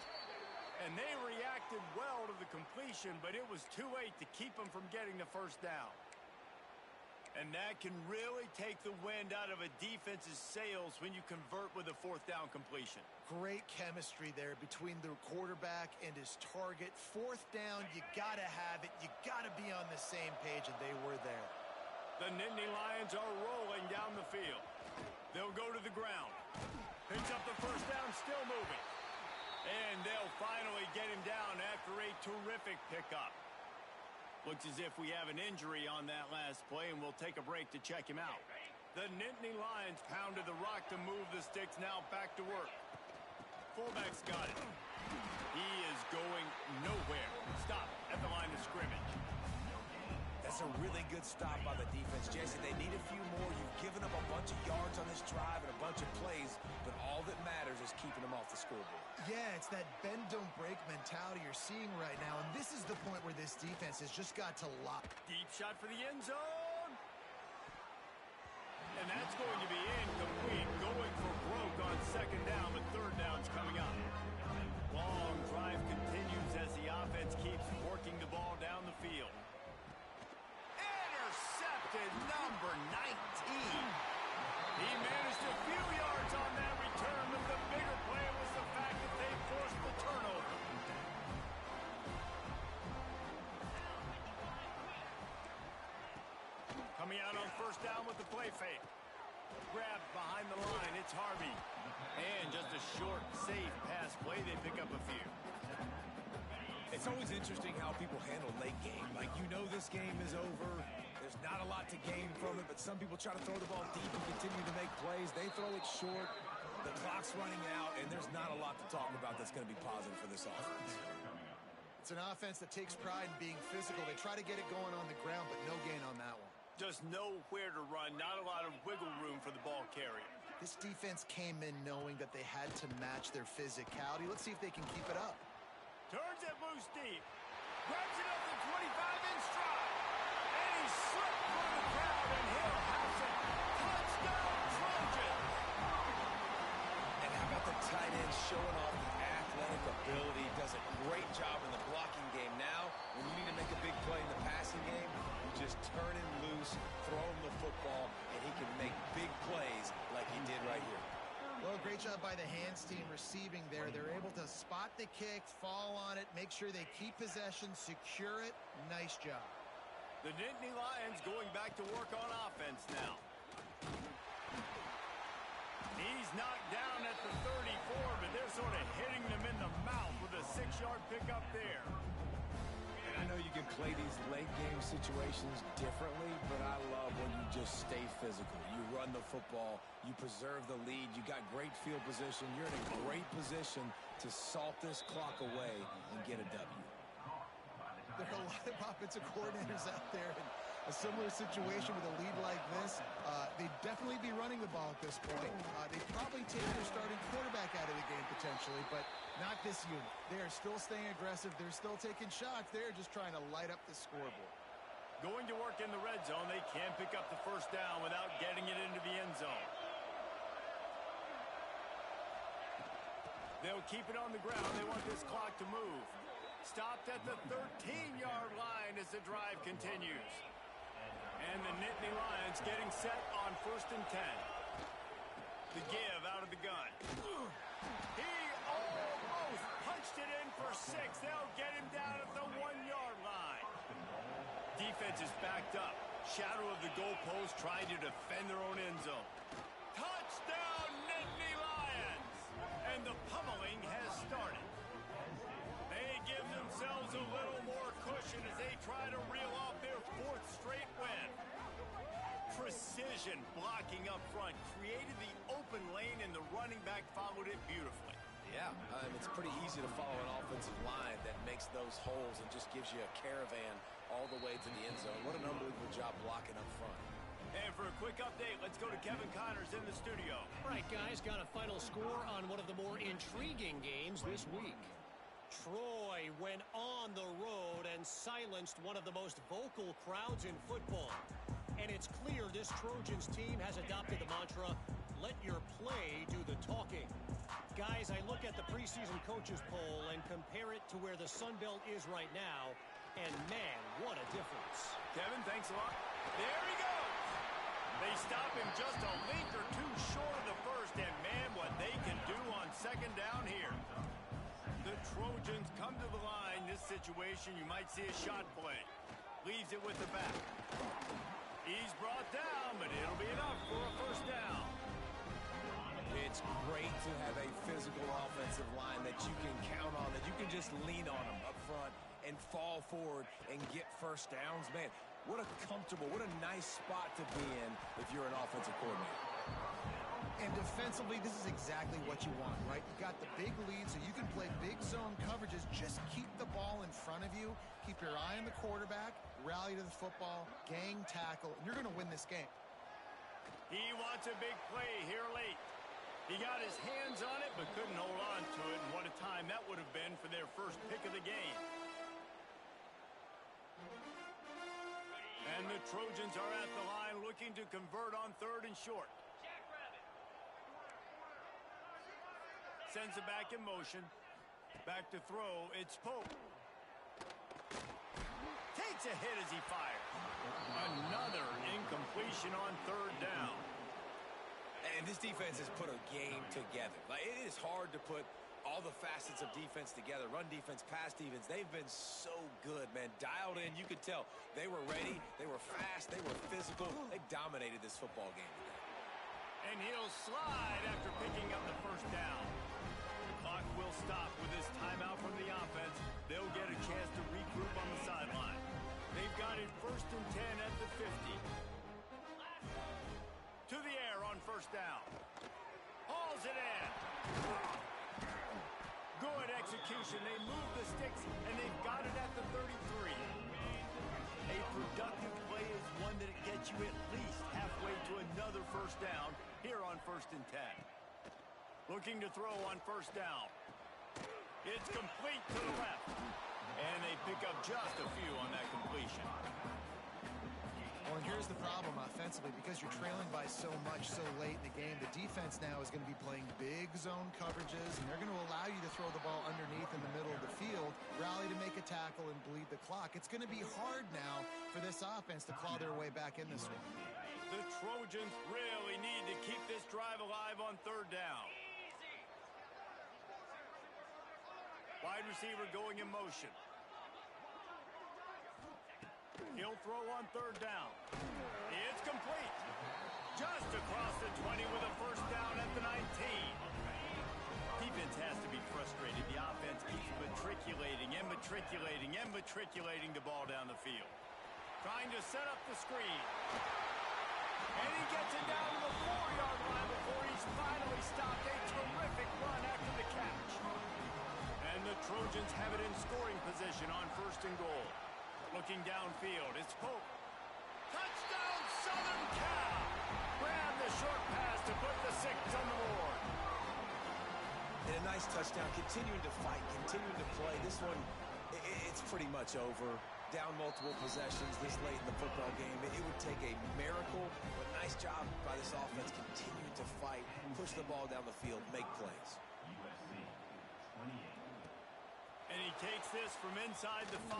And they reacted well to the completion, but it was too late to keep him from getting the first down. And that can really take the wind out of a defense's sails when you convert with a fourth down completion. Great chemistry there between the quarterback and his target. Fourth down, you got to have it. You got to be on the same page, and they were there. The Nittany Lions are rolling down the field. They'll go to the ground. Picks up the first down, still moving. And they'll finally get him down after a terrific pickup. Looks as if we have an injury on that last play, and we'll take a break to check him out. The Nittany Lions pounded the rock to move the sticks, now back to work. Fullback's got it. He is going nowhere. Stop at the line of scrimmage. That's a really good stop by the defense, Jesse. They need a few more. You've given up a bunch of yards on this drive and a bunch of plays, but all that matters is keeping them off the scoreboard. Yeah, it's that bend, don't break mentality you're seeing right now, and this is the point where this defense has just got to lock. Deep shot for the end zone. And that's going to be incomplete. Going for broke on second down, but third down's coming up. Long drive continues as the offense keeps working the ball down the field. Intercepted, number 19. He managed a few yards on that return, but the bigger play was the fact that they forced the turnover. Coming out on first down with the play fake. Grabbed behind the line, it's Harvey. And just a short, safe pass play, they pick up a few. It's always interesting how people handle late game. Like, this game is over. There's not a lot to gain from it, but some people try to throw the ball deep and continue to make plays. They throw it short. The clock's running out, and there's not a lot to talk about that's going to be positive for this offense. It's an offense that takes pride in being physical. They try to get it going on the ground, but no gain on that one. Just nowhere to run, not a lot of wiggle room for the ball carrier. This defense came in knowing that they had to match their physicality. Let's see if they can keep it up. Turns it loose deep. Grabs it up to 25 in stride. And he slipped through the crowd, and he'll house it. Touchdown, Trojans! And how about the tight end showing off the athletic ability? Does a great job in the blocking game. Now, when you need to make a big play in the passing game, you just turn him loose, throw him the football, and he can make big plays like he did right here. Well, great job by the hands team receiving there. They're able to spot the kick, fall on it, make sure they keep possession, secure it. Nice job. The Nittany Lions going back to work on offense now. He's knocked down at the 34, but they're sort of hitting them in the mouth with a 6-yard pickup there. I know you can play these late game situations differently, but I love when you just stay physical. You run the football, you preserve the lead, you got great field position, you're in a great position to salt this clock away and get a W. There are a lot of offensive coordinators out there in a similar situation with a lead like this. They'd definitely be running the ball at this point. They'd probably take their starting quarterback out of the game potentially, but not this unit. They are still staying aggressive. They're still taking shots. They're just trying to light up the scoreboard. Going to work in the red zone. They can't pick up the first down without getting it into the end zone. They'll keep it on the ground. They want this clock to move. Stopped at the 13-yard line as the drive continues. And the Nittany Lions getting set on 1st and 10. The give out of the gun. He almost punched it in for 6. They'll get him down at the 1-yard line. Defense is backed up. Shadow of the goalpost trying to defend their own end zone. Touchdown, Nittany Lions! And the pummeling has started. They give themselves a little more cushion as they try to reel off their 4th straight win. Precision blocking up front created the open lane, and the running back followed it beautifully. Yeah, it's pretty easy to follow an offensive line that makes those holes and just gives you a caravan all the way to the end zone. What an unbelievable job blocking up front. And for a quick update, let's go to Kevin Connors in the studio. All right, guys, got a final score on one of the more intriguing games this week. Troy went on the road and silenced one of the most vocal crowds in football. And it's clear this Trojans team has adopted the mantra, let your play do the talking. Guys, I look at the preseason coaches poll and compare it to where the Sun Belt is right now, and man, what a difference. Kevin, thanks a lot. There he goes. They stop him just a link or two short of the first, and man, what they can do on 2nd down here. The Trojans come to the line. This situation, you might see a shot play. Leaves it with the back. He's brought down, but it'll be enough for a 1st down. It's great to have a physical offensive line that you can count on, that you can just lean on them up front and fall forward and get 1st downs. Man, what a comfortable, what a nice spot to be in if you're an offensive coordinator. And defensively, this is exactly what you want, right? You've got the big lead, so you can play big zone coverages. Just keep the ball in front of you. Keep your eye on the quarterback. Rally to the football. Gang tackle. And you're going to win this game. He wants a big play here late. He got his hands on it, but couldn't hold on to it. And what a time that would have been for their first pick of the game. And the Trojans are at the line looking to convert on 3rd and short. Sends it back in motion. Back to throw. It's Pope. Takes a hit as he fires. Another incompletion on 3rd down. And this defense has put a game together. Like, it is hard to put all the facets of defense together. Run defense, pass defense. They've been so good, man. Dialed in. You could tell they were ready. They were fast. They were physical. They dominated this football game today. And he'll slide after picking up the 1st down. The clock will stop with this timeout from the offense. They'll get a chance to regroup on the sideline. They've got it 1st and 10 at the 50. To the air on 1st down. Hauls it in. Good execution. They move the sticks, and they've got it at the 33. A productive play is one that gets you at least halfway to another 1st down here on 1st and 10. Looking to throw on 1st down. It's complete to the left. And they pick up just a few on that completion. Well, and here's the problem offensively. Because you're trailing by so much so late in the game, the defense now is going to be playing big zone coverages, and they're going to allow you to throw the ball underneath in the middle of the field, rally to make a tackle, and bleed the clock. It's going to be hard now for this offense to claw their way back in this one. The Trojans really need to keep this drive alive on 3rd down. Wide receiver going in motion. He'll throw on 3rd down. It's complete. Just across the 20 with a 1st down at the 19. Defense has to be frustrated. The offense keeps matriculating the ball down the field. Trying to set up the screen. And he gets it down to the 4-yard line before he's finally stopped. A terrific run after the catch. And the Trojans have it in scoring position on 1st and goal. Looking downfield, it's Pope. Touchdown, Southern Cal! Grab the short pass to put the 6 on the board. And a nice touchdown, continuing to fight, continuing to play. This one, it's pretty much over. Down multiple possessions this late in the football game. It would take a miracle, but nice job by this offense continuing to fight, push the ball down the field, make plays. And he takes this from inside the 5.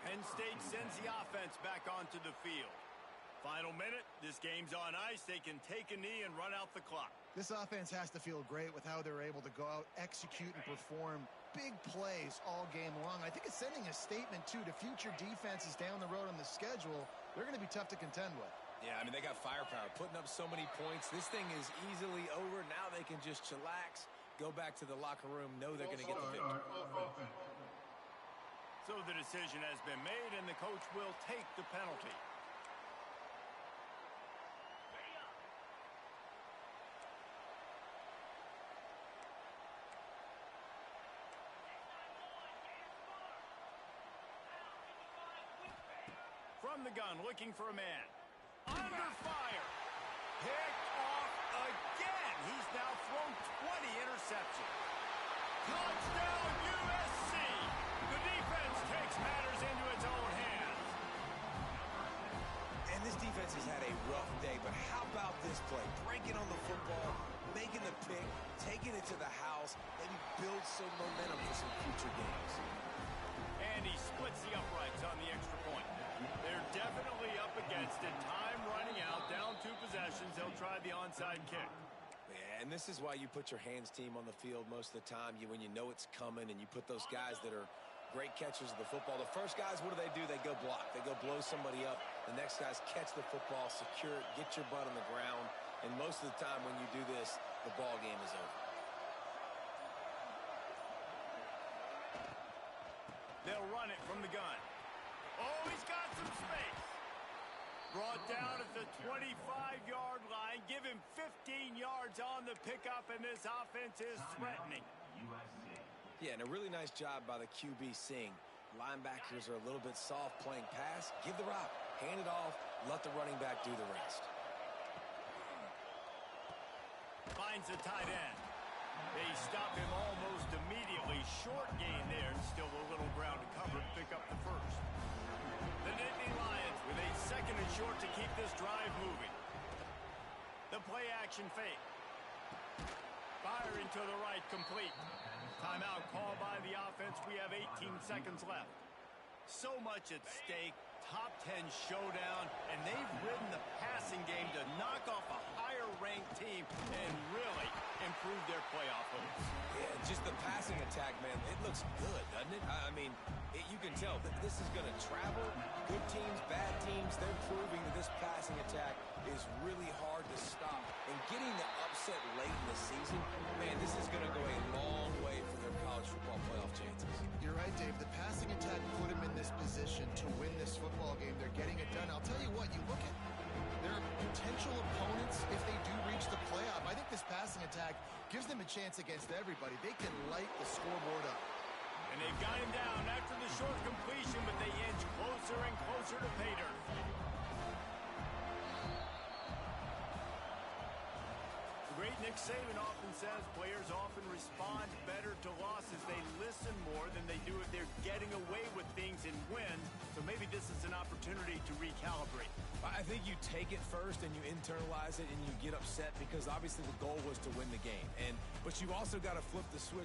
Penn State sends the offense back onto the field. Final minute, this game's on ice. They can take a knee and run out the clock. This offense has to feel great with how they're able to go out, execute, and perform big plays all game long. I think it's sending a statement, too, to future defenses down the road on the schedule. They're going to be tough to contend with. Yeah, I mean, they got firepower, putting up so many points. This thing is easily over. Now they can just chillax, go back to the locker room, know they're going to get the victory. So the decision has been made, and the coach will take the penalty. From the gun, looking for a man. Under fire. Picked off again. He's now thrown 20 interceptions. Touchdown, USC. The defense takes matters into its own hands. And this defense has had a rough day, but how about this play? Breaking on the football, making the pick, taking it to the house, maybe build some momentum for some future games. And he splits the uprights on the extra point. They're definitely up against it. Time running out, down 2 possessions. They'll try the onside kick. Yeah, and this is why you put your hands team on the field most of the time. When you know it's coming, and you put those guys that are great catchers of the football. The first guys, what do? They go block. They go blow somebody up. The next guys catch the football, secure it, get your butt on the ground. And most of the time when you do this, the ball game is over. They'll run it from the gun. Oh, he's got some space. Brought down at the 25-yard line. Give him 15 yards on the pickup, and this offense is threatening. Yeah, and a really nice job by the QB seeing. Linebackers are a little bit soft playing pass. Give the rock. Hand it off. Let the running back do the rest. Finds the tight end. They stop him almost immediately. Short gain there, and still a little ground to cover to pick up the first. The Nittany Lions with a 2nd and short to keep this drive moving. The play-action fake. Firing to the right, complete. Timeout called by the offense. We have 18 seconds left. So much at stake. Top 10 showdown, and they've ridden the passing game to knock off a higher-ranked team and really improve their playoff hopes. Yeah, just the passing attack, man, it looks good, doesn't it? I mean, you can tell that this is going to travel. Good teams, bad teams, they're proving that this passing attack is really hard to stop. And getting the upset late in the season, man, this is going to go a long way for their college football playoff chances. You're right, Dave. The passing attack put them in this position to win this football game. They're getting it done. I'll tell you what, you look at their potential opponents if they do reach the playoff. I think this passing attack gives them a chance against everybody. They can light the scoreboard up. And they've got him down after the short completion, but they inch closer and closer to pay dirt. The great Nick Saban often says players often respond better to losses. They listen more than they do if they're getting away with things and win. So maybe this is an opportunity to recalibrate. I think you take it first and you internalize it and you get upset because obviously the goal was to win the game. But you've also got to flip the switch